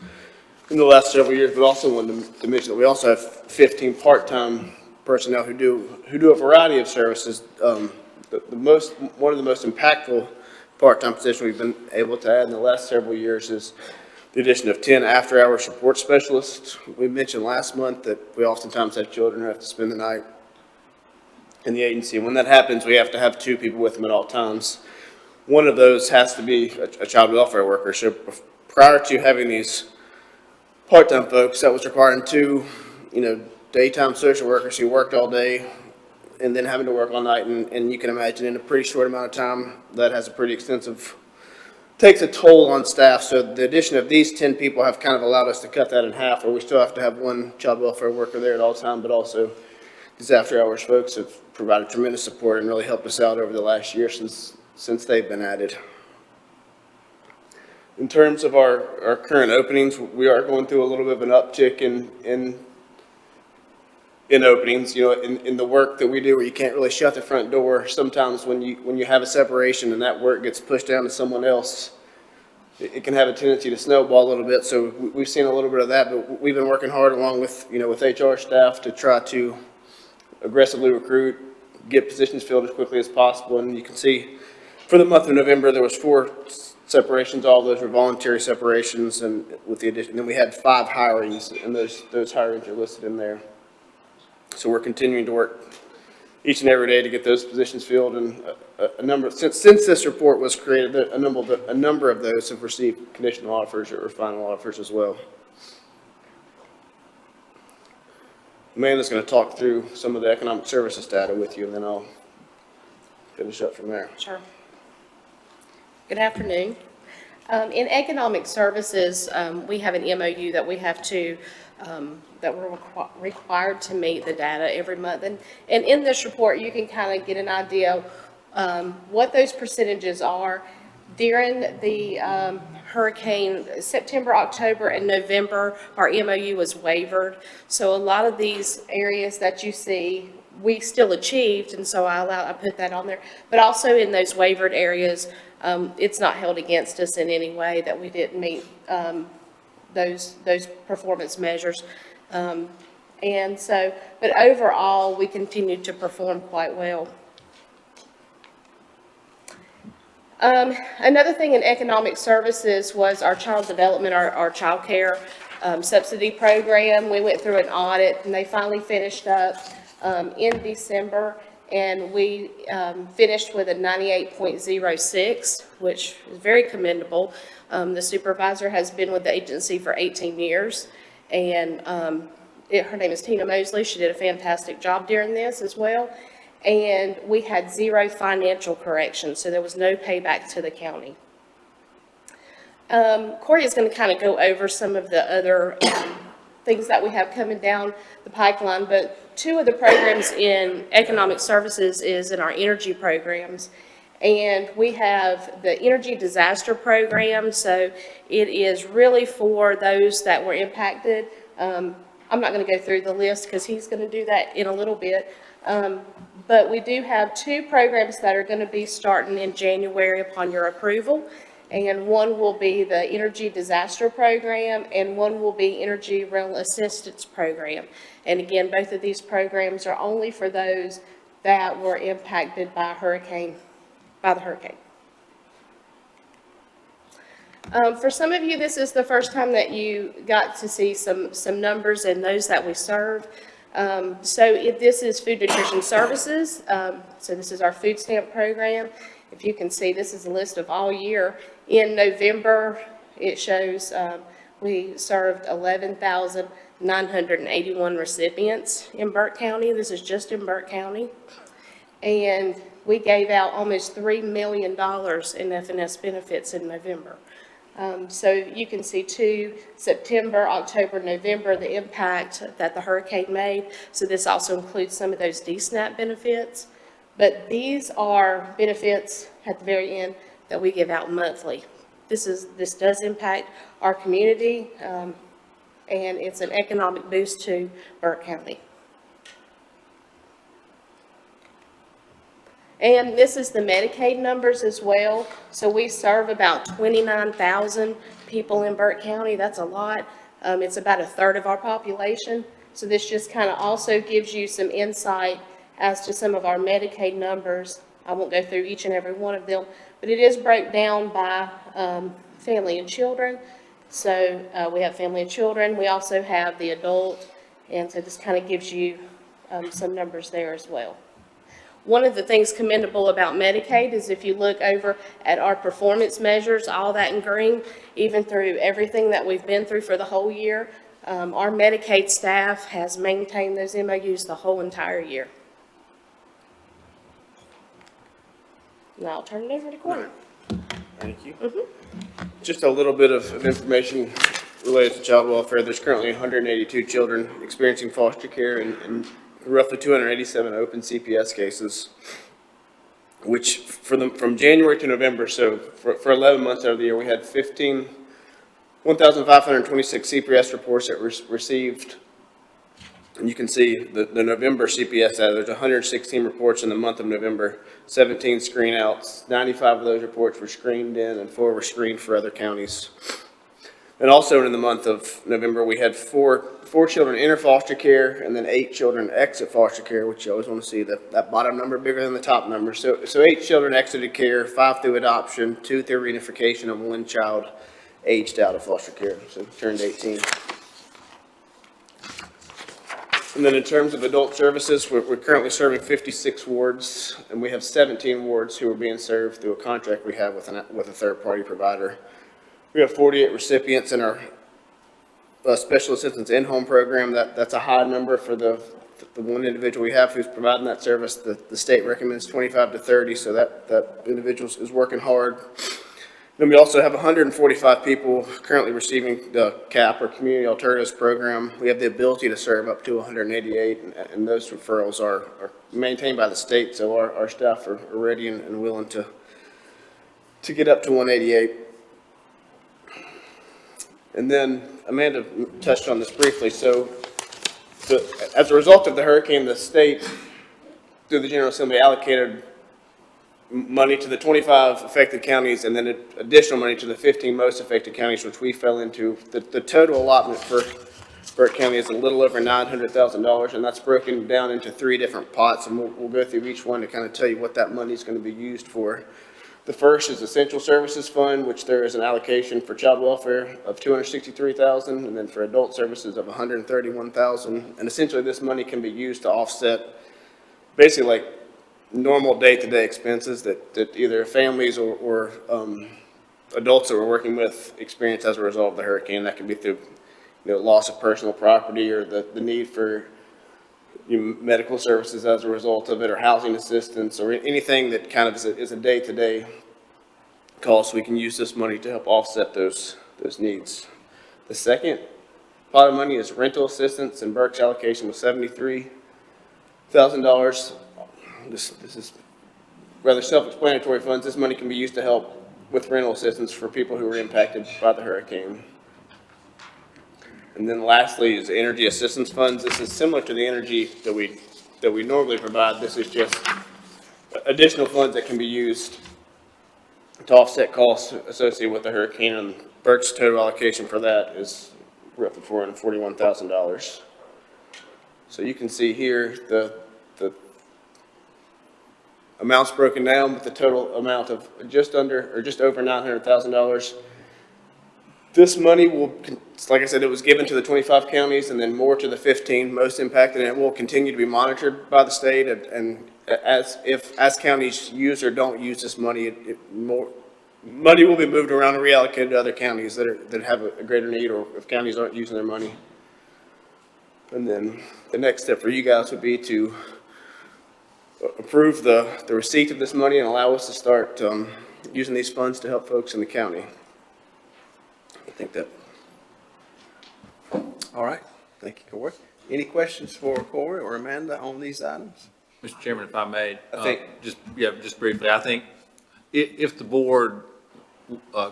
Speaker 10: in the last several years, but also wanted to mention that we also have 15 part-time personnel who do a variety of services. One of the most impactful part-time positions we've been able to add in the last several years is the addition of 10 after-hour support specialists. We mentioned last month that we oftentimes have children who have to spend the night in the agency. When that happens, we have to have 2 people with them at all times. One of those has to be a child welfare worker. So prior to having these part-time folks, that was requiring 2, daytime social workers who worked all day and then having to work all night. And you can imagine in a pretty short amount of time, that has a pretty extensive, takes a toll on staff. So the addition of these 10 people have kind of allowed us to cut that in half, where we still have to have 1 child welfare worker there at all time, but also these after-hours folks have provided tremendous support and really helped us out over the last year since they've been added. In terms of our current openings, we are going through a little bit of an uptick in openings. In the work that we do, where you can't really shut the front door, sometimes when you have a separation and that work gets pushed down to someone else, it can have a tendency to snowball a little bit. So we've seen a little bit of that, but we've been working hard along with HR staff to try to aggressively recruit, get positions filled as quickly as possible. And you can see for the month of November, there was 4 separations. All of those were voluntary separations, and with the addition, then we had 5 hirings, and those hirings are listed in there. So we're continuing to work each and every day to get those positions filled, and a number since this report was created, a number of those have received conditional offers or final offers as well. Amanda's going to talk through some of the economic services data with you, and then I'll finish up from there.
Speaker 11: Sure. Good afternoon. In economic services, we have an MOU that we have to, that we're required to meet the data every month. And in this report, you can kind of get an idea what those percentages are. During the hurricane, September, October, and November, our MOU was wavered. So a lot of these areas that you see, we still achieved, and so I put that on there. But also in those wavered areas, it's not held against us in any way that we didn't meet those performance measures. And so, but overall, we continued to perform quite well. Another thing in economic services was our child development, our child care subsidy program. We went through an audit, and they finally finished up in December, and we finished with a 98.06, which is very commendable. The supervisor has been with the agency for 18 years, and her name is Tina Mosley. She did a fantastic job during this as well. And we had 0 financial corrections, so there was no payback to the county. Corey is going to kind of go over some of the other things that we have coming down the pipeline, but 2 of the programs in economic services is in our energy programs. And we have the energy disaster program, so it is really for those that were impacted. I'm not going to go through the list because he's going to do that in a little bit. But we do have 2 programs that are going to be starting in January upon your approval. And one will be the Energy Disaster Program, and one will be Energy Rental Assistance Program. And again, both of these programs are only for those that were impacted by the hurricane. For some of you, this is the first time that you got to see some numbers and those that we serve. This is Food Nutrition Services. So this is our food stamp program. If you can see, this is a list of all year. In November, it shows We served 11,981 recipients in Burke County. This is just in Burke County. And we gave out almost $3 million in F&S benefits in November. So you can see too, September, October, November, the impact that the hurricane made. So this also includes some of those DSNAP benefits. But these are benefits at the very end that we give out monthly. This does impact our community, and it's an economic boost to Burke County. And this is the Medicaid numbers as well. So we serve about 29,000 people in Burke County. That's a lot. It's about a third of our population. So this just kind of also gives you some insight as to some of our Medicaid numbers. I won't go through each and every one of them, but it is broke down by family and children. So we have family and children. We also have the adult. And so this kind of gives you some numbers there as well. One of the things commendable about Medicaid is if you look over at our performance measures, all that in green, even through everything that we've been through for the whole year, our Medicaid staff has maintained those MOUs the whole entire year. Now I'll turn it over to Corey.
Speaker 10: Thank you. Just a little bit of information related to child welfare. There's currently 182 children experiencing foster care and roughly 287 open CPS cases, which from January to November, so for 11 months out of the year, we had 1,526 CPS reports that were received. And you can see the November CPS data. There's 116 reports in the month of November, 17 screen outs. 95 of those reports were screened in and 4 were screened for other counties. And also in the month of November, we had four children enter foster care and then 8 children exit foster care, which you always want to see that bottom number bigger than the top number. So 8 children exited care, 5 through adoption, 2 through reunification, and 1 child aged out of foster care, so turned 18. And then in terms of adult services, we're currently serving 56 wards, and we have 17 wards who are being served through a contract we have with a third-party provider. We have 48 recipients in our special assistance in-home program. That's a high number for the one individual we have who's providing that service. The state recommends 25 to 30, so that individual is working hard. Then we also have 145 people currently receiving the CAP, or Community Alternatives Program. We have the ability to serve up to 188, and those referrals are maintained by the state, so our staff are ready and willing to get up to 188. And then Amanda touched on this briefly. So as a result of the hurricane, the state, through the General Assembly, allocated money to the 25 affected counties and then additional money to the 15 most affected counties, which we fell into. The total allotment for Burke County is a little over $900,000, and that's broken down into 3 different pots, and we'll go through each one to kind of tell you what that money is going to be used for. The first is Essential Services Fund, which there is an allocation for child welfare of $263,000, and then for adult services of $131,000. And essentially, this money can be used to offset basically like normal day-to-day expenses that either families or adults that we're working with experience as a result of the hurricane. That could be through loss of personal property, or the need for medical services as a result of it, or housing assistance, or anything that kind of is a day-to-day cost. We can use this money to help offset those needs. The second pot of money is rental assistance, and Burke's allocation was $73,000. This is rather self-explanatory funds. This money can be used to help with rental assistance for people who were impacted by the hurricane. And then lastly is energy assistance funds. This is similar to the energy that we normally provide. This is just additional funds that can be used to offset costs associated with the hurricane, and Burke's total allocation for that is roughly $441,000. So you can see here the amounts broken down, with the total amount of just over $900,000. This money will, like I said, it was given to the 25 counties and then more to the 15 most impacted, and it will continue to be monitored by the state. And as counties use or don't use this money, money will be moved around and reallocated to other counties that have a greater need, or if counties aren't using their money. And then the next step for you guys would be to approve the receipt of this money and allow us to start using these funds to help folks in the county. I think that.
Speaker 1: All right, thank you, Corey. Any questions for Corey or Amanda on these items?
Speaker 4: Mr. Chairman, if I may,
Speaker 10: I think-
Speaker 4: just briefly, I think if the board,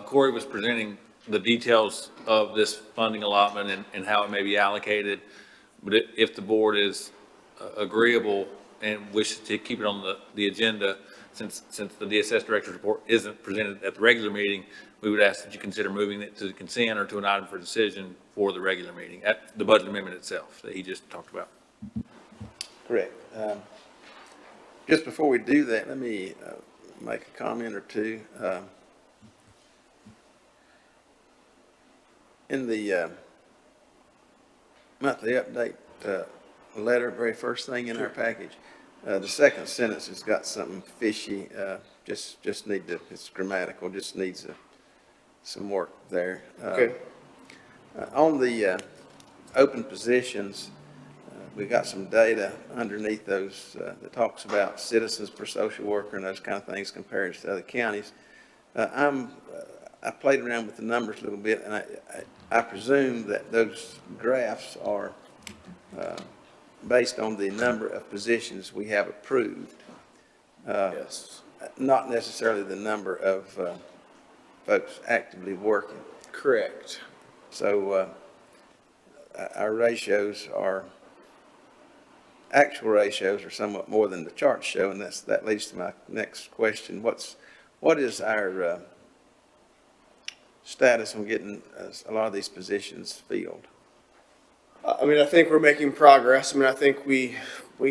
Speaker 4: Corey was presenting the details of this funding allotment and how it may be allocated, but if the board is agreeable and wishes to keep it on the agenda, since the DSS director's report isn't presented at the regular meeting, we would ask that you consider moving it to the consent or to an item for decision for the regular meeting, at the budget amendment itself that he just talked about.
Speaker 1: Correct. Just before we do that, let me make a comment or two. In the monthly update letter, very first thing in our package, the second sentence has got something fishy. Just need to, it's grammatical, just needs some work there.
Speaker 10: Okay.
Speaker 1: On the open positions, we got some data underneath those that talks about citizens per social worker and those kind of things compared to other counties. I played around with the numbers a little bit, and I presume that those graphs are based on the number of positions we have approved,
Speaker 10: Yes.
Speaker 1: not necessarily the number of folks actively working.
Speaker 10: Correct.
Speaker 1: So our ratios are, actual ratios are somewhat more than the charts show, and that leads to my next question. What is our status on getting a lot of these positions filled?
Speaker 10: I mean, I think we're making progress. I mean, I think we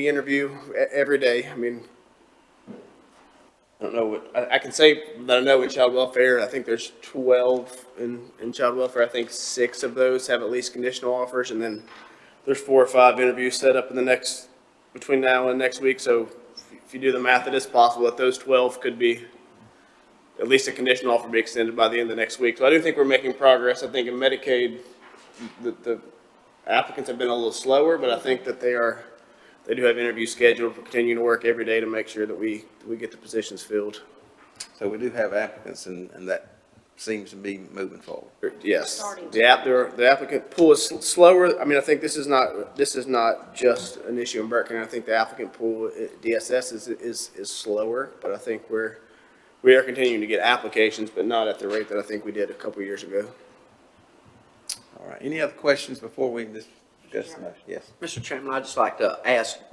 Speaker 10: interview every day. I mean, I don't know what, I can say that I know in child welfare, I think there's 12 in child welfare. I think 6 of those have at least conditional offers, and then there's 4 or 5 interviews set up in the next, between now and next week. So if you do the math, it is possible that those 12 could be, at least a conditional offer be extended by the end of next week. So I do think we're making progress. I think in Medicaid, the applicants have been a little slower, but I think that they do have interviews scheduled. We're continuing to work every day to make sure that we get the positions filled.
Speaker 1: So we do have applicants, and that seems to be moving forward.
Speaker 10: Yes.
Speaker 11: Starting to.
Speaker 10: The applicant pool is slower. I mean, I think this is not just an issue in Burke County. I think the applicant pool, DSS is slower, but I think we are continuing to get applications, but not at the rate that I think we did a couple years ago.
Speaker 1: All right, any other questions before we discuss the motion? Yes.
Speaker 6: Mr. Chairman, I'd just like to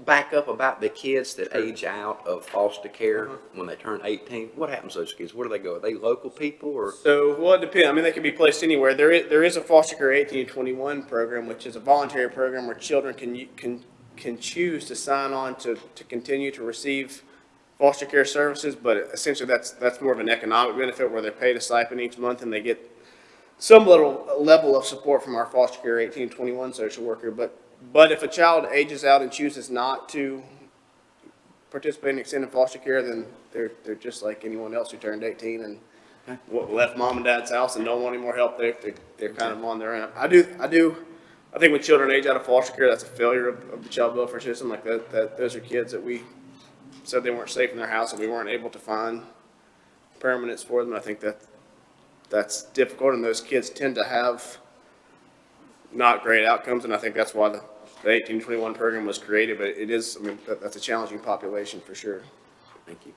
Speaker 6: back up about the kids that age out of foster care when they turn 18. What happens to those kids? Where do they go? Are they local people or?
Speaker 10: So, well, it depends. I mean, they can be placed anywhere. There is a foster care 18 to 21 program, which is a voluntary program where children can choose to sign on to continue to receive foster care services, but essentially that's more of an economic benefit where they're paid a stipend each month and they get some little level of support from our foster care 18 to 21 social worker. But if a child ages out and chooses not to participate in extended foster care, then they're just like anyone else who turned 18 and left mom and dad's house and don't want any more help. They're kind of on their own. I think when children age out of foster care, that's a failure of the child welfare system. Like that those are kids that we said they weren't safe in their house and we weren't able to find permanents for them. I think that's difficult, and those kids tend to have not great outcomes, and I think that's why the 1821 program was created, but it is, I mean, that's a challenging population for sure.
Speaker 6: Thank you.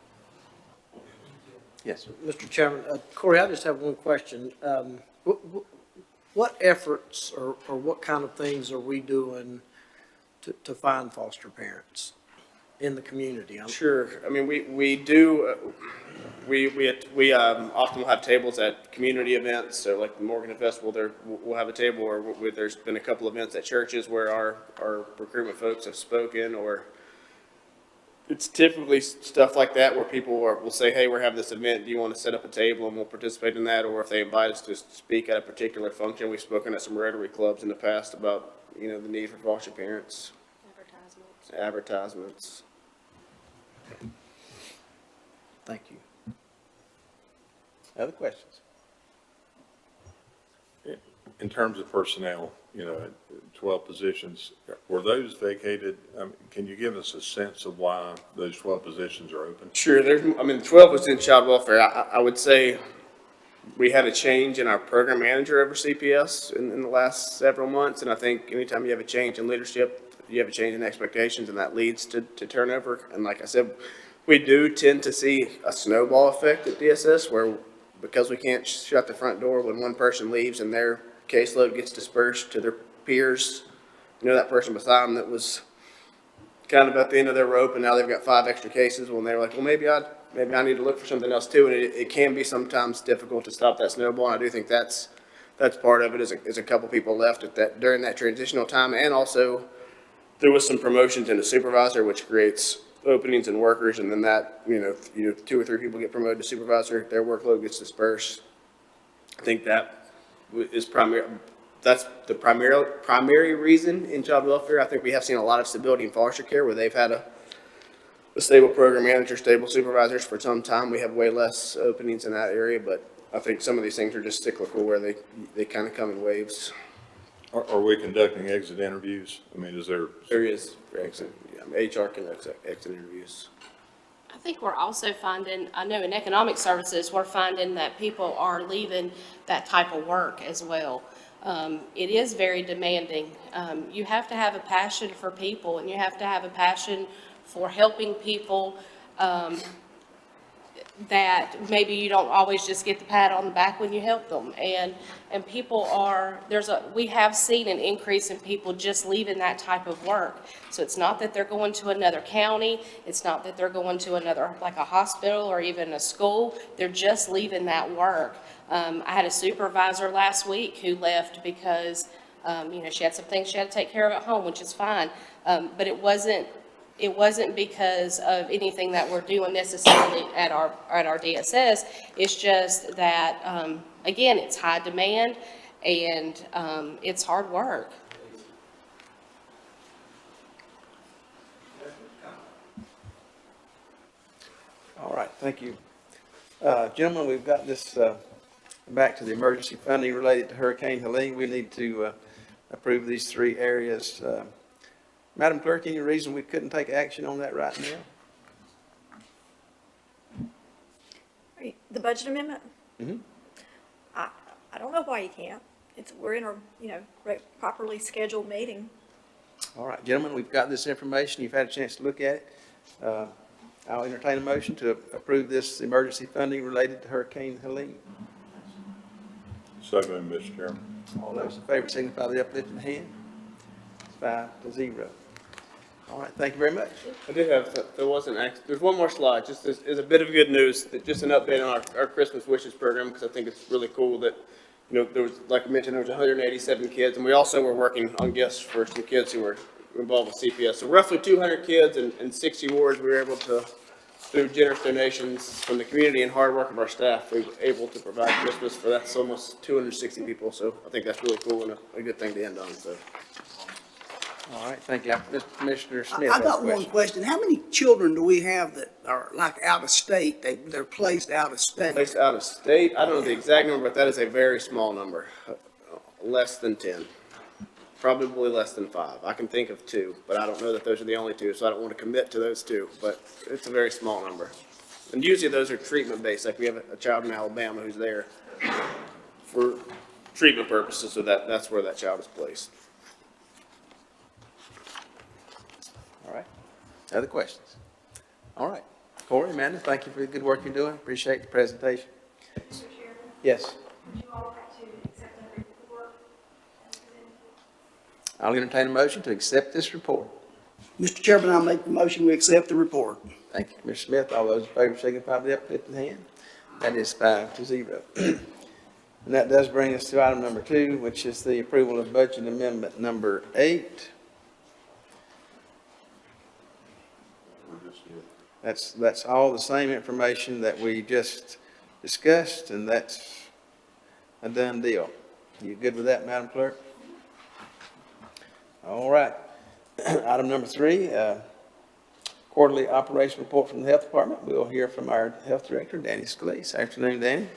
Speaker 1: Yes.
Speaker 7: Mr. Chairman, Corey, I just have one question. What efforts or what kind of things are we doing to find foster parents in the community?
Speaker 10: Sure. I mean, we do, we often will have tables at community events. So like the Morgan Festival, we'll have a table where there's been a couple events at churches where our recruitment folks have spoken, or it's typically stuff like that where people will say, hey, we're having this event. Do you want to set up a table and we'll participate in that? Or if they invite us to speak at a particular function, we've spoken at some Rotary clubs in the past about, the need for foster parents. Advertisements.
Speaker 7: Thank you.
Speaker 1: Other questions?
Speaker 2: In terms of personnel, 12 positions, were those vacated? Can you give us a sense of why those 12 positions are open?
Speaker 10: Sure, 12 was in child welfare. I would say we had a change in our program manager over CPS in the last several months, and I think anytime you have a change in leadership, you have a change in expectations, and that leads to turnover. And like I said, we do tend to see a snowball effect at DSS where, because we can't shut the front door when one person leaves and their caseload gets dispersed to their peers, that person beside them that was kind of at the end of their rope and now they've got 5 extra cases, when they're like, well, maybe I need to look for something else too. And it can be sometimes difficult to stop that snowball. And I do think that's part of it, is a couple people left during that transitional time. And also there was some promotions in the supervisor, which creates openings and workers. And then that, 2 or 3 people get promoted to supervisor, their workload gets dispersed. I think that is that's the primary reason in child welfare. I think we have seen a lot of stability in foster care where they've had a stable program manager, stable supervisors for some time. We have way less openings in that area, but I think some of these things are just cyclical where they kind of come in waves.
Speaker 2: Are we conducting exit interviews? Is there?
Speaker 10: There is for exit. Yeah, HR conducts exit interviews.
Speaker 11: I think we're also finding, I know in economic services, we're finding that people are leaving that type of work as well. It is very demanding. You have to have a passion for people, and you have to have a passion for helping people, that maybe you don't always just get the pat on the back when you help them. And people are, we have seen an increase in people just leaving that type of work. So it's not that they're going to another county. It's not that they're going to another, like a hospital or even a school. They're just leaving that work. I had a supervisor last week who left because, she had some things she had to take care of at home, which is fine. But it wasn't because of anything that we're doing necessarily at our DSS. It's just that, again, it's high demand and it's hard work.
Speaker 1: All right, thank you. Gentlemen, we've got this, back to the emergency funding related to Hurricane Helene. We need to approve these 3 areas. Madam Clerk, any reason we couldn't take action on that right now?
Speaker 3: The budget amendment?
Speaker 1: Mhm.
Speaker 3: I don't know why you can't. We're in a, properly scheduled meeting.
Speaker 1: All right, gentlemen, we've got this information. You've had a chance to look at it. I'll entertain a motion to approve this emergency funding related to Hurricane Helene.
Speaker 2: So moved, Mr. Chairman.
Speaker 1: All those in favor signify by the uplifting hand. It's 5-0. All right, thank you very much.
Speaker 10: I did have, there's one more slide, just as a bit of good news, just an update on our Christmas Wishes program, because I think it's really cool that, there was, like I mentioned, there was 187 kids, and we also were working on gifts for some kids who were involved with CPS. So roughly 200 kids and 60 wards, we were able to, through generous donations from the community and hard work of our staff, we were able to provide Christmas for that's almost 260 people. So I think that's really cool and a good thing to end on, so.
Speaker 1: All right, thank you. Mr. Commissioner Smith
Speaker 12: I
Speaker 1: has a
Speaker 12: got one question. How many children do we have that are like out of state? They're placed out of state?
Speaker 10: Placed out of state, I don't know the exact number, but that is a very small number, less than 10. Probably less than 5. I can think of 2, but I don't know that those are the only 2, so I don't want to commit to those 2, but it's a very small number. And usually those are treatment-based, like we have a child in Alabama who's there for treatment purposes, so that's where that child is placed.
Speaker 1: All right. Other questions? All right. Corey, Amanda, thank you for the good work you're doing. Appreciate the presentation.
Speaker 3: Mr. Chairman,
Speaker 1: Yes.
Speaker 3: would you all like to accept that report?
Speaker 1: I'll entertain a motion to accept this report.
Speaker 12: Mr. Chairman, I'll make the motion, we accept the report.
Speaker 1: Thank you, Commissioner Smith. All those in favor signify by the uplifted hand. That is 5-0. And that does bring us to item number 2, which is the approval of budget amendment number 8. That's all the same information that we just discussed, and that's a done deal. You good with that, Madam Clerk? All right. Item number 3, quarterly operation report from the Health Department. We'll hear from our Health Director, Danny Scalise. Afternoon, Danny.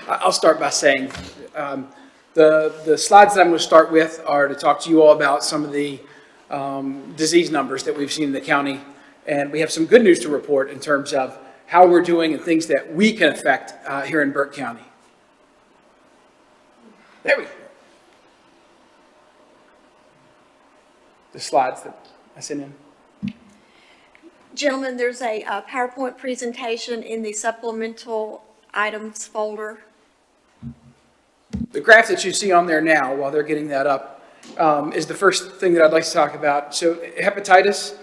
Speaker 13: I'll start by saying, the slides that I'm going to start with are to talk to you all about some of the disease numbers that we've seen in the county. And we have some good news to report in terms of how we're doing and things that we can affect here in Burke County. There we go. The slides that I sent in.
Speaker 3: Gentlemen, there's a PowerPoint presentation in the supplemental items folder.
Speaker 13: The graph that you see on there now, while they're getting that up, is the first thing that I'd like to talk about. So hepatitis,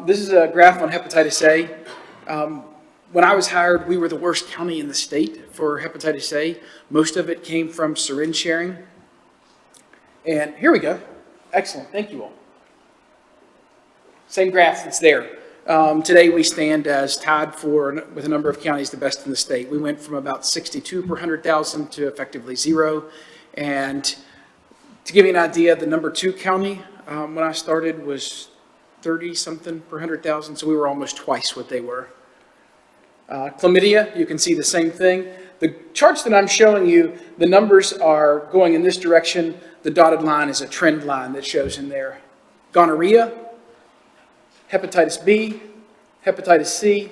Speaker 13: this is a graph on hepatitis A. When I was hired, we were the worst county in the state for hepatitis A. Most of it came from syringe sharing. And here we go. Excellent, thank you all. Same graph that's there. Today we stand as tied with a number of counties the best in the state. We went from about 62 per 100,000 to effectively 0. And to give you an idea, the number 2 county when I started was 30 something per 100,000, so we were almost twice what they were. Chlamydia, you can see the same thing. The charts that I'm showing you, the numbers are going in this direction. The dotted line is a trend line that shows in there. Gonorrhea, hepatitis B, hepatitis C.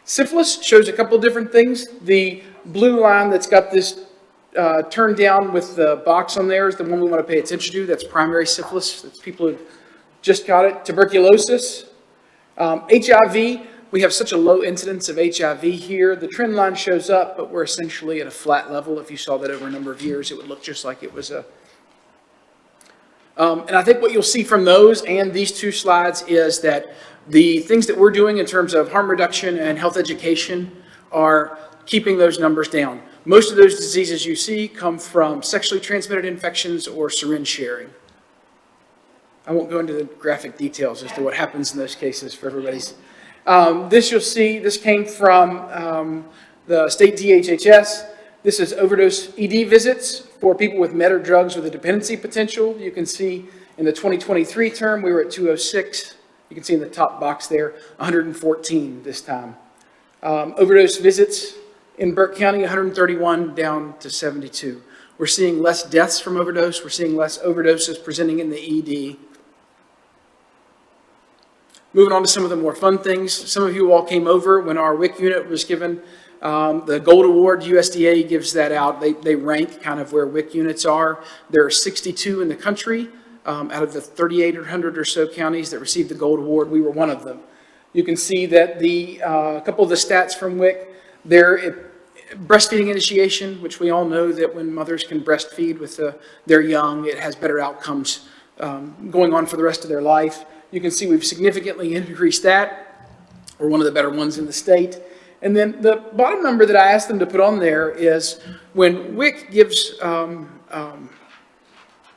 Speaker 13: Syphilis shows a couple of different things. The blue line that's got this turned down with the box on there is the one we want to pay attention to. That's primary syphilis. That's people who just got it. Tuberculosis. HIV, we have such a low incidence of HIV here. The trend line shows up, but we're essentially at a flat level. If you saw that over a number of years, it would look just like it was a... and I think what you'll see from those and these two slides is that the things that we're doing in terms of harm reduction and health education are keeping those numbers down. Most of those diseases you see come from sexually transmitted infections or syringe sharing. I won't go into the graphic details as to what happens in those cases for everybody's. This you'll see, this came from the state DHHS. This is overdose ED visits for people with med or drugs with a dependency potential. You can see in the 2023 term, we were at 206. You can see in the top box there, 114 this time. Overdose visits in Burke County, 131 down to 72. We're seeing less deaths from overdose. We're seeing less overdoses presenting in the ED. Moving on to some of the more fun things. Some of you all came over when our WIC unit was given the Gold Award. USDA gives that out. They rank kind of where WIC units are. There are 62 in the country out of the 3,800 or so counties that received the Gold Award. We were one of them. You can see that a couple of the stats from WIC, breastfeeding initiation, which we all know that when mothers can breastfeed with their young, it has better outcomes going on for the rest of their life. You can see we've significantly increased that. We're one of the better ones in the state. And then the bottom number that I asked them to put on there is when WIC gives the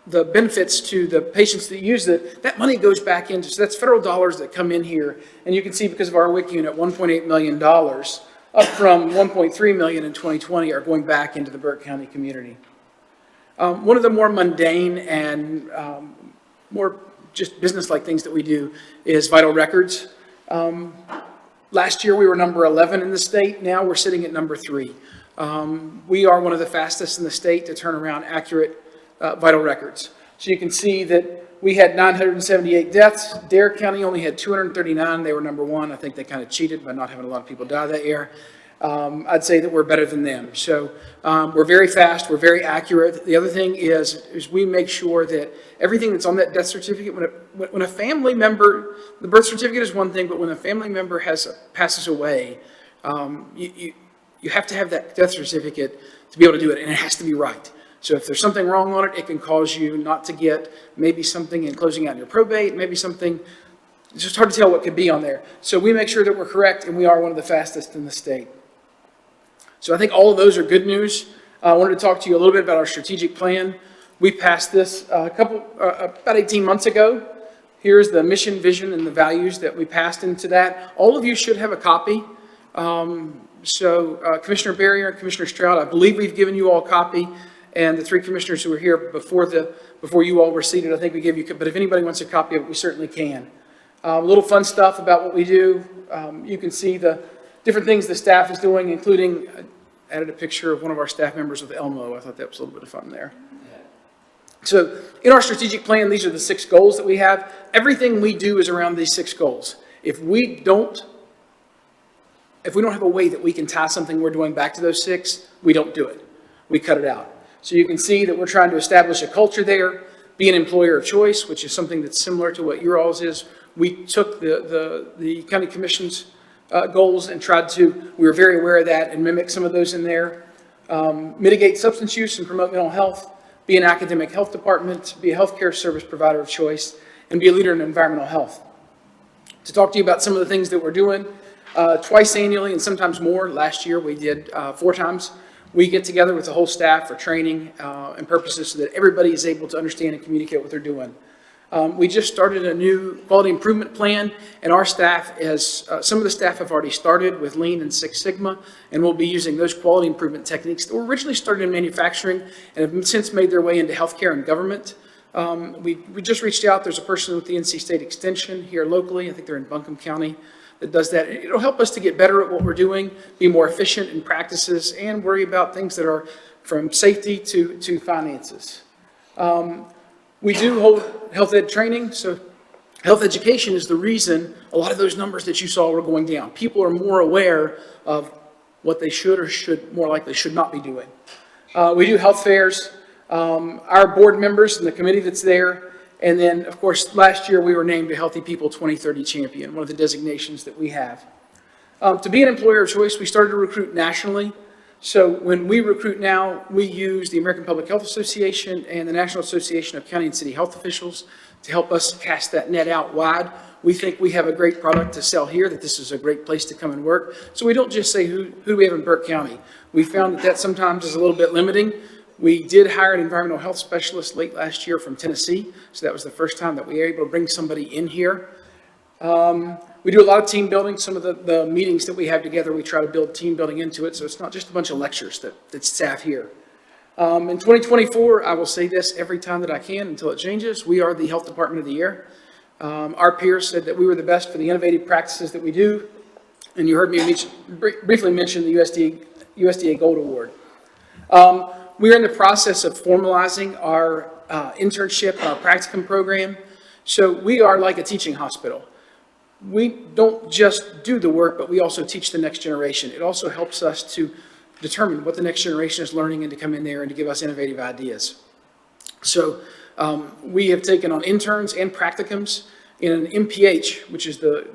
Speaker 13: benefits to the patients that use it, that money goes back into, so that's federal dollars that come in here. And you can see because of our WIC unit, $1.8 million, up from $1.3 million in 2020, are going back into the Burke County community. One of the more mundane and more just business-like things that we do is vital records. Last year we were number 11 in the state. Now we're sitting at number 3. We are one of the fastest in the state to turn around accurate vital records. So you can see that we had 978 deaths. Dare County only had 239. They were number 1. I think they kind of cheated by not having a lot of people die that year. I'd say that we're better than them. So we're very fast, we're very accurate. The other thing is we make sure that everything that's on that death certificate, when a family member, the birth certificate is one thing, but when a family member passes away, you have to have that death certificate to be able to do it, and it has to be right. So if there's something wrong on it, it can cause you not to get maybe something in closing out your probate, maybe something, it's just hard to tell what could be on there. So we make sure that we're correct, and we are one of the fastest in the state. So I think all of those are good news. I wanted to talk to you a little bit about our strategic plan. We passed this about 18 months ago. Here's the mission, vision, and the values that we passed into that. All of you should have a copy. Commissioner Barrier and Commissioner Stroud, I believe we've given you all a copy. And the 3 commissioners who were here before you all were seated, I think we gave you, but if anybody wants a copy of it, we certainly can. A little fun stuff about what we do. You can see the different things the staff is doing, including added a picture of one of our staff members with Elmo. I thought that was a little bit of fun there. So in our strategic plan, these are the 6 goals that we have. Everything we do is around these 6 goals. If we don't have a way that we can tie something we're doing back to those 6, we don't do it. We cut it out. So you can see that we're trying to establish a culture there, be an employer of choice, which is something that's similar to what your all's is. We took the county commission's goals and we were very aware of that and mimic some of those in there. Mitigate substance use and promote mental health, be an academic health department, be a healthcare service provider of choice, and be a leader in environmental health. To talk to you about some of the things that we're doing, twice annually and sometimes more. Last year we did 4 times. We get together with the whole staff for training and purposes so that everybody is able to understand and communicate what they're doing. We just started a new quality improvement plan, and our staff some of the staff have already started with Lean and Six Sigma, and we'll be using those quality improvement techniques that were originally started in manufacturing and have since made their way into healthcare and government. We just reached out. There's a person with the NC State Extension here locally. I think they're in Buncombe County that does that. It'll help us to get better at what we're doing, be more efficient in practices, and worry about things that are from safety to finances. We do hold health ed training, so health education is the reason a lot of those numbers that you saw were going down. People are more aware of what they should or more likely should not be doing. We do health fairs. Our board members and the committee that's there. And then, of course, last year we were named a Healthy People 2030 champion, one of the designations that we have. To be an employer of choice, we started to recruit nationally. So when we recruit now, we use the American Public Health Association and the National Association of County and City Health Officials to help us cast that net out wide. We think we have a great product to sell here, that this is a great place to come and work. So we don't just say, who do we have in Burke County? We found that sometimes is a little bit limiting. We did hire an environmental health specialist late last year from Tennessee, so that was the first time that we were able to bring somebody in here. We do a lot of team building. Some of the meetings that we have together, we try to build team building into it, so it's not just a bunch of lectures that staff here. In 2024, I will say this every time that I can until it changes, we are the Health Department of the Year. Our peers said that we were the best for the innovative practices that we do, and you heard me briefly mention the USDA Gold Award. We're in the process of formalizing our internship and our practicum program. So we are like a teaching hospital. We don't just do the work, but we also teach the next generation. It also helps us to determine what the next generation is learning and to come in there and to give us innovative ideas. So we have taken on interns and practicums in an MPH, which is the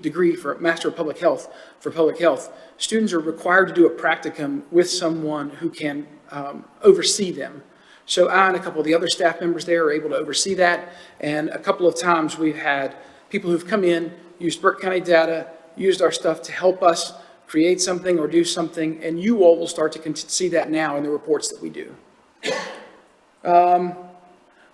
Speaker 13: degree for Master of Public Health for public health. Students are required to do a practicum with someone who can oversee them. So I and a couple of the other staff members there are able to oversee that. And a couple of times we've had people who've come in, used Burke County data, used our stuff to help us create something or do something. And you all will start to see that now in the reports that we do.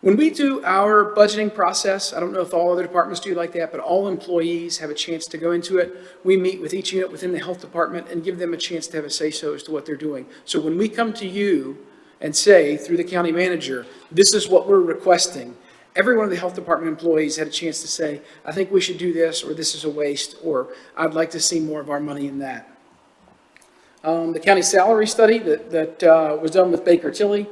Speaker 13: When we do our budgeting process, I don't know if all other departments do like that, but all employees have a chance to go into it. We meet with each unit within the health department and give them a chance to have a say-so as to what they're doing. So when we come to you and say, through the county manager, this is what we're requesting, every one of the health department employees had a chance to say, I think we should do this, or this is a waste, or I'd like to see more of our money in that. The county salary study that was done with Baker Tilly,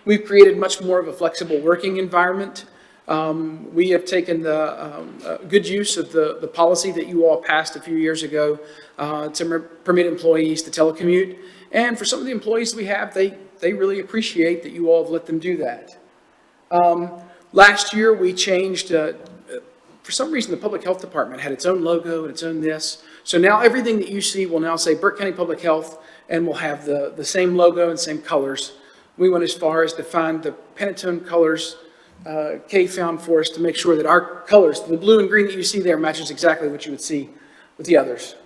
Speaker 13: we've created much more of a flexible working environment. We have taken the good use of the policy that you all passed a few years ago to permit employees to telecommute. And for some of the employees we have, they really appreciate that you all have let them do that. Last year, we changed, for some reason, the Public Health Department had its own logo and its own this. So now everything that you see will now say Burke County Public Health and will have the same logo and same colors. We went as far as to find the Pantone colors Kay found for us to make sure that our colors, the blue and green that you see there, matches exactly what you would see with the others.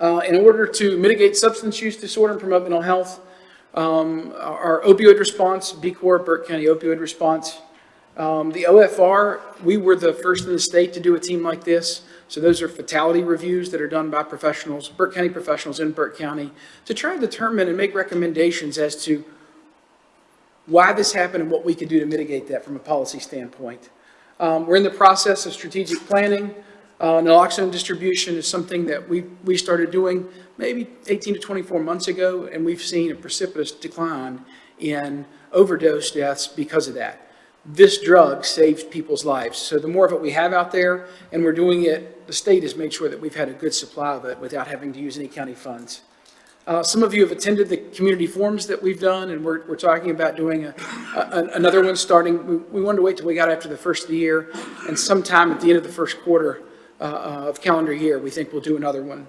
Speaker 13: In order to mitigate substance use disorder and promote mental health, our opioid response, B-Corp, Burke County opioid response, the OFR, we were the first in the state to do a team like this. So those are fatality reviews that are done by professionals, Burke County professionals in Burke County, to try and determine and make recommendations as to why this happened and what we could do to mitigate that from a policy standpoint. We're in the process of strategic planning. Naloxone distribution is something that we started doing maybe 18 to 24 months ago, and we've seen a precipitous decline in overdose deaths because of that. This drug saves people's lives. So the more of it we have out there, and we're doing it, the state has made sure that we've had a good supply of it without having to use any county funds. Some of you have attended the community forums that we've done, and we're talking about doing another one starting. We wanted to wait till we got after the first of the year, and sometime at the end of the first quarter of calendar year, we think we'll do another one.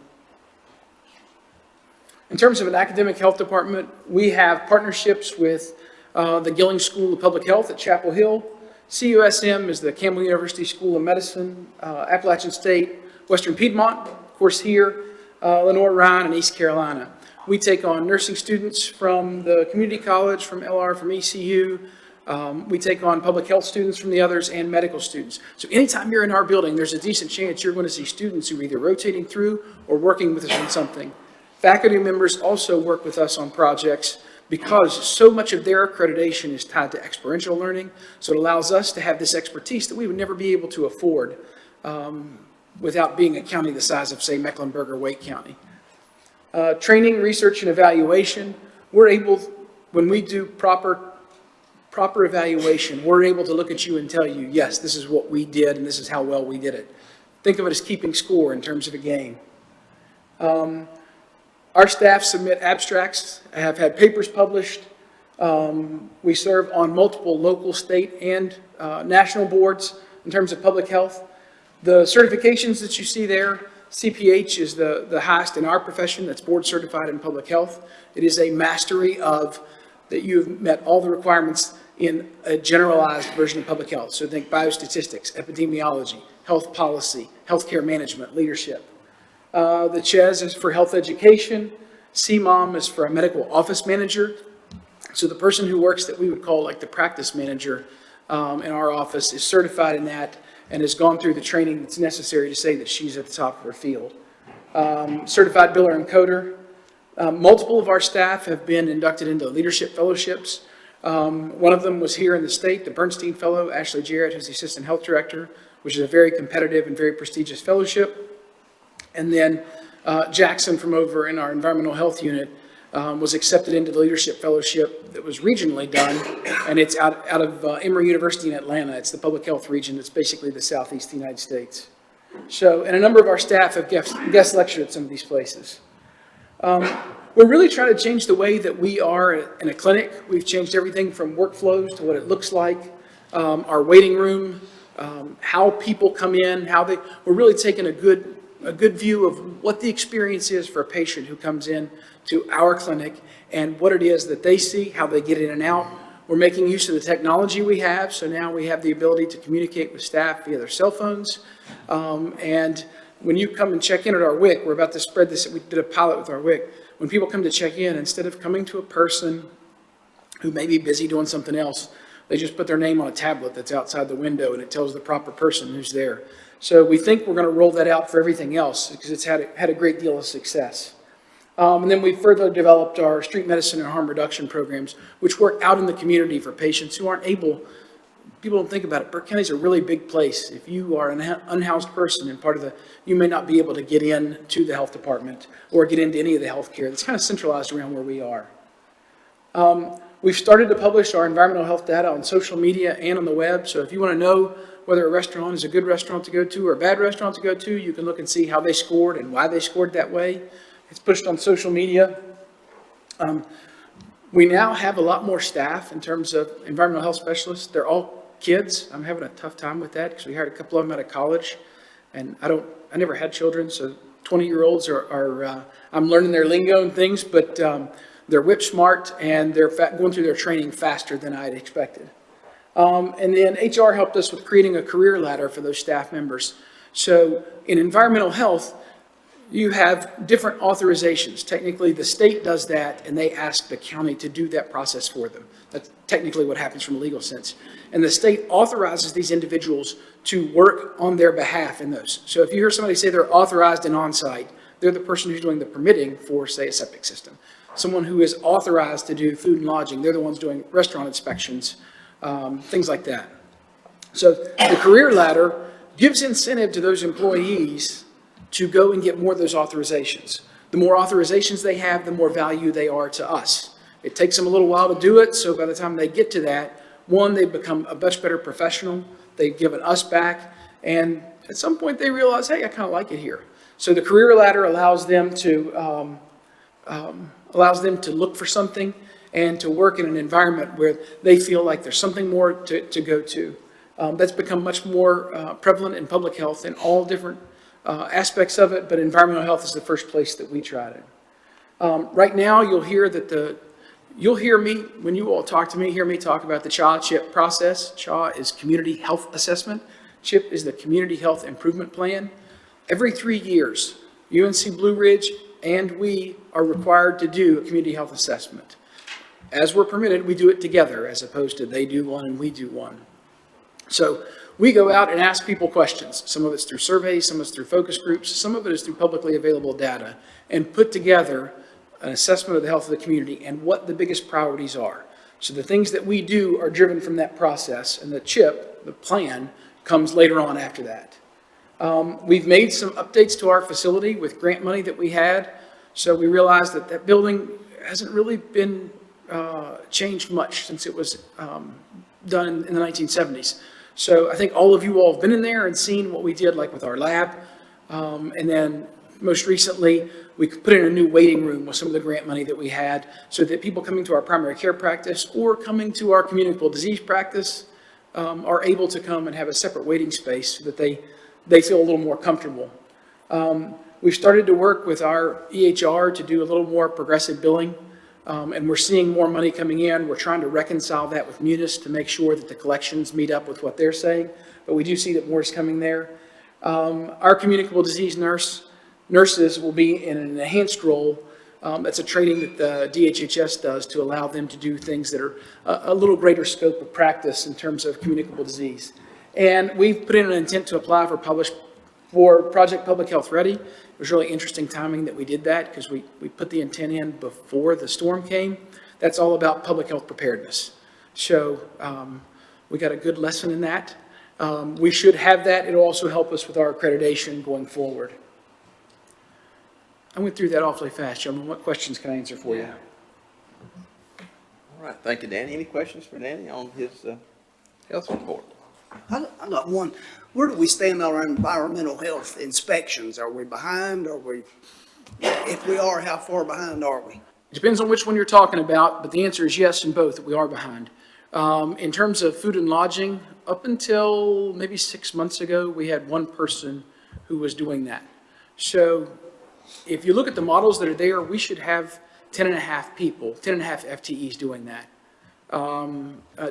Speaker 13: In terms of an academic health department, we have partnerships with the Gilling School of Public Health at Chapel Hill. CUSM is the Campbell University School of Medicine, Appalachian State, Western Piedmont, of course here, Lenore Ryan, and East Carolina. We take on nursing students from the community college, from LR, from ECU. We take on public health students from the others and medical students. So anytime you're in our building, there's a decent chance you're going to see students who are either rotating through or working with us on something. Faculty members also work with us on projects because so much of their accreditation is tied to experiential learning. So it allows us to have this expertise that we would never be able to afford without being a county the size of, say, Mecklenburg or Wake County. Training, research, and evaluation. We're able, when we do proper evaluation, we're able to look at you and tell you, yes, this is what we did and this is how well we did it. Think of it as keeping score in terms of a game. Our staff submit abstracts, have had papers published. We serve on multiple local, state, and national boards in terms of public health. The certifications that you see there, CPH is the highest in our profession that's board certified in public health. It is a mastery of that you've met all the requirements in a generalized version of public health. So think biostatistics, epidemiology, health policy, healthcare management, leadership. The CHES is for health education. CMOM is for a medical office manager. So the person who works that we would call like the practice manager in our office is certified in that and has gone through the training that's necessary to say that she's at the top of her field. Certified biller and coder. Multiple of our staff have been inducted into leadership fellowships. One of them was here in the state, the Bernstein Fellow, Ashley Jarrett, who's the Assistant Health Director, which is a very competitive and very prestigious fellowship. And then Jackson from over in our Environmental Health Unit was accepted into the Leadership Fellowship that was regionally done, and it's out of Emory University in Atlanta. It's the public health region that's basically the southeast United States. So, and a number of our staff have guest lectured at some of these places. We're really trying to change the way that we are in a clinic. We've changed everything from workflows to what it looks like, our waiting room, how people come in, we're really taking a good view of what the experience is for a patient who comes in to our clinic and what it is that they see, how they get in and out. We're making use of the technology we have, so now we have the ability to communicate with staff via their cell phones. And when you come and check in at our WIC, we're about to spread this, we did a pilot with our WIC. When people come to check in, instead of coming to a person who may be busy doing something else, they just put their name on a tablet that's outside the window and it tells the proper person who's there. So we think we're going to roll that out for everything else because it's had a great deal of success. And then we further developed our street medicine and harm reduction programs, which work out in the community for patients who aren't able. People don't think about it. Burke County is a really big place. If you are an unhoused person and you may not be able to get in to the health department or get into any of the health care. It's kind of centralized around where we are. We've started to publish our environmental health data on social media and on the web. So if you want to know whether a restaurant is a good restaurant to go to or a bad restaurant to go to, you can look and see how they scored and why they scored that way. It's pushed on social media. We now have a lot more staff in terms of environmental health specialists. They're all kids. I'm having a tough time with that because we hired a couple of them out of college, and I never had children, so 20-year-olds are I'm learning their lingo and things, but they're whip smart and they're going through their training faster than I had expected. And then HR helped us with creating a career ladder for those staff members. So in environmental health, you have different authorizations. Technically, the state does that, and they ask the county to do that process for them. That's technically what happens from a legal sense. And the state authorizes these individuals to work on their behalf in those. So if you hear somebody say they're authorized and on-site, they're the person who's doing the permitting for, say, a septic system. Someone who is authorized to do food and lodging, they're the ones doing restaurant inspections, things like that. So the career ladder gives incentive to those employees to go and get more of those authorizations. The more authorizations they have, the more value they are to us. It takes them a little while to do it, so by the time they get to that, one, they become a much better professional, they've given us back, and at some point they realize, hey, I kind of like it here. So the career ladder allows them to look for something and to work in an environment where they feel like there's something more to go to. That's become much more prevalent in public health in all different aspects of it, but environmental health is the first place that we tried it. Right now, you'll hear me, when you all talk to me, hear me talk about the CHA-CHIP process. CHA is Community Health Assessment. CHIP is the Community Health Improvement Plan. Every 3 years, UNC Blue Ridge and we are required to do a community health assessment. As we're permitted, we do it together as opposed to they do one and we do one. So we go out and ask people questions. Some of it's through surveys, some of it's through focus groups, some of it is through publicly available data, and put together an assessment of the health of the community and what the biggest priorities are. So the things that we do are driven from that process, and the CHIP, the plan, comes later on after that. We've made some updates to our facility with grant money that we had, so we realized that that building hasn't really been changed much since it was done in the 1970s. So I think all of you all have been in there and seen what we did, like with our lab. And then most recently, we put in a new waiting room with some of the grant money that we had so that people coming to our primary care practice or coming to our communicable disease practice are able to come and have a separate waiting space so that they feel a little more comfortable. We've started to work with our EHR to do a little more progressive billing. And we're seeing more money coming in. We're trying to reconcile that with Munis to make sure that the collections meet up with what they're saying. But we do see that more is coming there. Our communicable disease nurses will be in an enhanced role. That's a training that the DHHS does to allow them to do things that are a little greater scope of practice in terms of communicable disease. And we've put in an intent to apply for Project Public Health Ready. It was really interesting timing that we did that because we put the intent in before the storm came. That's all about public health preparedness. So we got a good lesson in that. We should have that. It'll also help us with our accreditation going forward. I went through that awfully fast, gentlemen. What questions can I answer for you?
Speaker 1: All right, thank you, Danny. Any questions for Danny on his health report?
Speaker 12: I got one. Where do we stand on our environmental health inspections? Are we behind? If we are, how far behind are we?
Speaker 13: It depends on which one you're talking about, but the answer is yes in both. We are behind. In terms of food and lodging, up until maybe 6 months ago, we had one person who was doing that. So if you look at the models that are there, we should have 10.5 people, 10.5 FTEs doing that,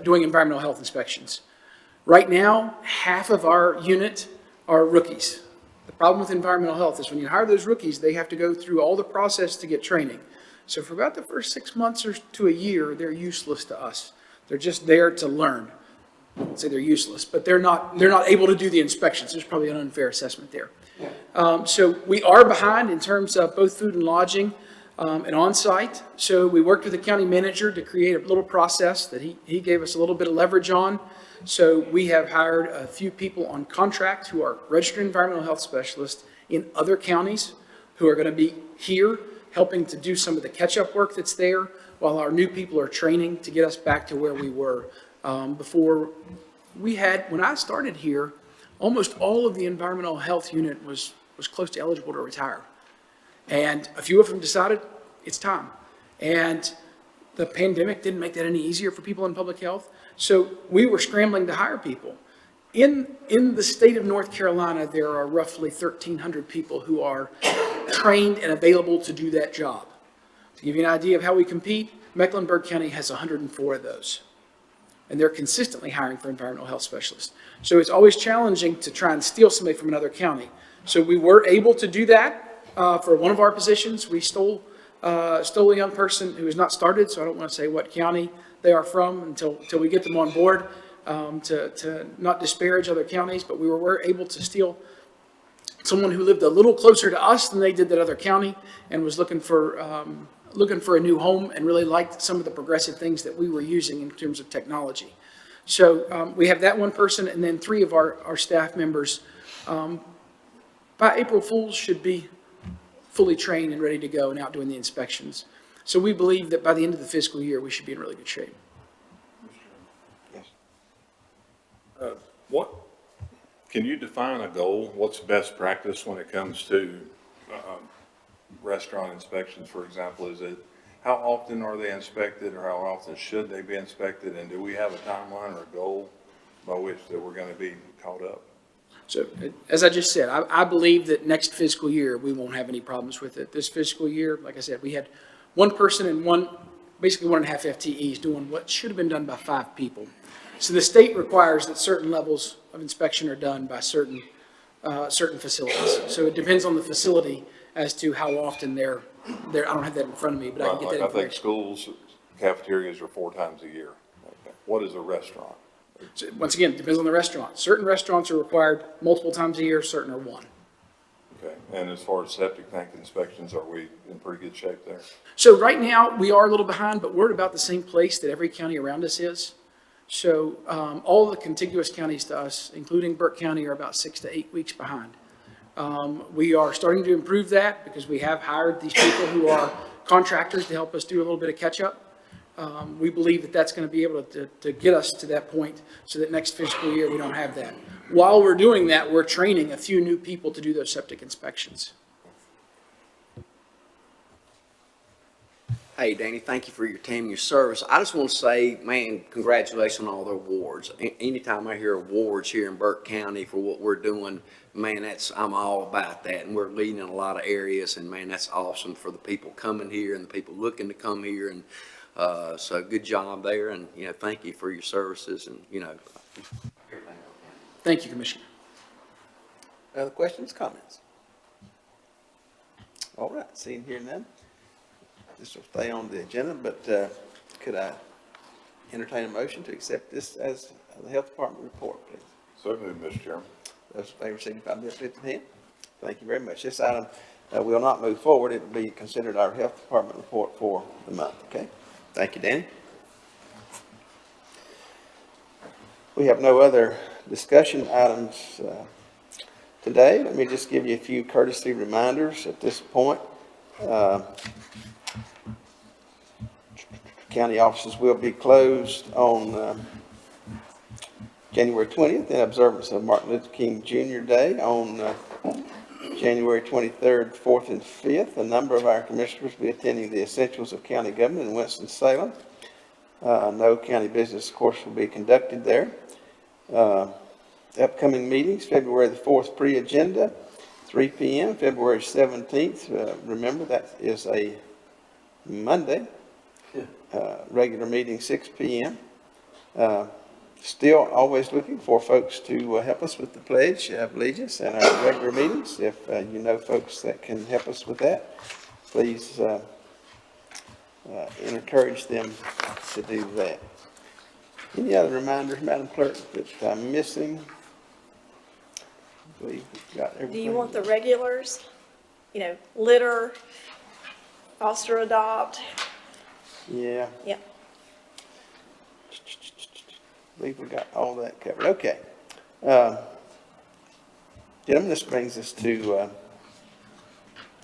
Speaker 13: doing environmental health inspections. Right now, half of our unit are rookies. The problem with environmental health is when you hire those rookies, they have to go through all the process to get training. So for about the first 6 months or to a year, they're useless to us. They're just there to learn. I won't say they're useless, but they're not able to do the inspections. There's probably an unfair assessment there. So we are behind in terms of both food and lodging and on-site. So we worked with the county manager to create a little process that he gave us a little bit of leverage on. So we have hired a few people on contract who are registered environmental health specialists in other counties who are going to be here helping to do some of the catch-up work that's there while our new people are training to get us back to where we were before. When I started here, almost all of the environmental health unit was close to eligible to retire. And a few of them decided it's time. And the pandemic didn't make that any easier for people in public health. So we were scrambling to hire people. In the state of North Carolina, there are roughly 1,300 people who are trained and available to do that job. To give you an idea of how we compete, Mecklenburg County has 104 of those. And they're consistently hiring for environmental health specialists. So it's always challenging to try and steal somebody from another county. So we were able to do that for one of our positions. We stole a young person who has not started, so I don't want to say what county they are from until we get them on board to not disparage other counties, but we were able to steal someone who lived a little closer to us than they did that other county and was looking for a new home and really liked some of the progressive things that we were using in terms of technology. So we have that one person and then 3 of our staff members by April Fools should be fully trained and ready to go and out doing the inspections. So we believe that by the end of the fiscal year, we should be in really good shape.
Speaker 2: What, can you define a goal? What's best practice when it comes to restaurant inspections, for example? Is it, how often are they inspected, or how often should they be inspected? And do we have a timeline or a goal by which that we're going to be caught up?
Speaker 13: So as I just said, I believe that next fiscal year, we won't have any problems with it. This fiscal year, like I said, we had one person and basically 1.5 FTEs doing what should have been done by 5 people. So the state requires that certain levels of inspection are done by certain facilities. So it depends on the facility as to how often they're, I don't have that in front of me, but I can get that
Speaker 2: Like, I think
Speaker 13: information.
Speaker 2: schools, cafeterias are 4 times a year. Okay. What is a restaurant?
Speaker 13: Once again, it depends on the restaurant. Certain restaurants are required multiple times a year, certain are 1.
Speaker 2: Okay, and as far as septic tank inspections, are we in pretty good shape there?
Speaker 13: So right now, we are a little behind, but we're at about the same place that every county around us is. So all the contiguous counties to us, including Burke County, are about 6 to 8 weeks behind. We are starting to improve that because we have hired these people who are contractors to help us do a little bit of catch-up. We believe that that's going to be able to get us to that point so that next fiscal year, we don't have that. While we're doing that, we're training a few new people to do those septic inspections.
Speaker 6: Hey, Danny, thank you for your time and your service. I just want to say, man, congratulations on all the awards. Anytime I hear awards here in Burke County for what we're doing, man, I'm all about that. And we're leading in a lot of areas, and man, that's awesome for the people coming here and the people looking to come here. And so good job there, and, thank you for your services and, everything.
Speaker 13: Thank you, Commissioner.
Speaker 1: Other questions, comments? All right, seeing here none. This will stay on the agenda, but could I entertain a motion to accept this as the Health Department report, please?
Speaker 2: So moved, Mr. Chairman.
Speaker 1: Those in favor signify by lifting hand. Thank you very much. This item will not move forward. It will be considered our Health Department report for the month, okay? Thank you, Danny. We have no other discussion items today. Let me just give you a few courtesy reminders at this point. County offices will be closed on January 20th in observance of Martin Luther King Jr. Day. On January 23rd, 4th, and 5th, a number of our commissioners will be attending the Essentials of County Government in Winston-Salem. No county business, of course, will be conducted there. Upcoming meetings, February the 4th pre-agenda, 3 p.m., February 17th. Remember, that is a Monday. Regular meeting, 6 p.m. Still always looking for folks to help us with the Pledge of Allegiance and our regular meetings. If you know folks that can help us with that, please encourage them to do that. Any other reminders, Madam Clerk, that I'm missing? I believe we've got everything.
Speaker 3: Do you want the regulars? Litter, foster adopt?
Speaker 1: Yeah.
Speaker 3: Yep.
Speaker 1: I believe we got all that covered. Okay. Gentlemen, this brings us to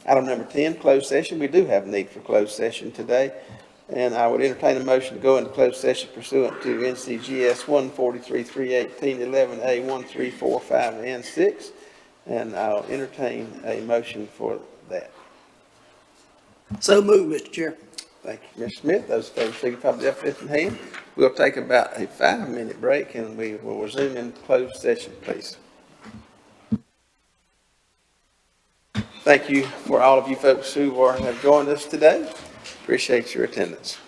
Speaker 1: item number 10, closed session. We do have a need for closed session today, and I would entertain a motion to go into closed session pursuant to NCGS 143-318-11A 1, 3, 4, 5, and 6, and I'll entertain a motion for that.
Speaker 12: So moved, Mr. Chair.
Speaker 1: Thank you, Mr. Smith. Those in favor signify by lifting hand. We'll take about a 5-minute break, and we will resume in closed session, please. Thank you for all of you folks who have joined us today. Appreciate your attendance.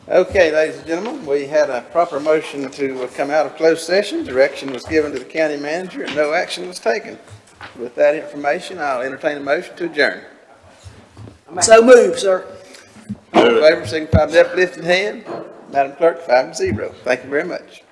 Speaker 1: Okay, ladies and gentlemen, we had a proper motion to come out of closed session. Direction was given to the county manager and no action was taken. With that information, I'll entertain a motion to adjourn.
Speaker 12: So move, sir.
Speaker 1: All in favor, signify by uplifting hand. Madam Clerk, 5-0. Thank you very much.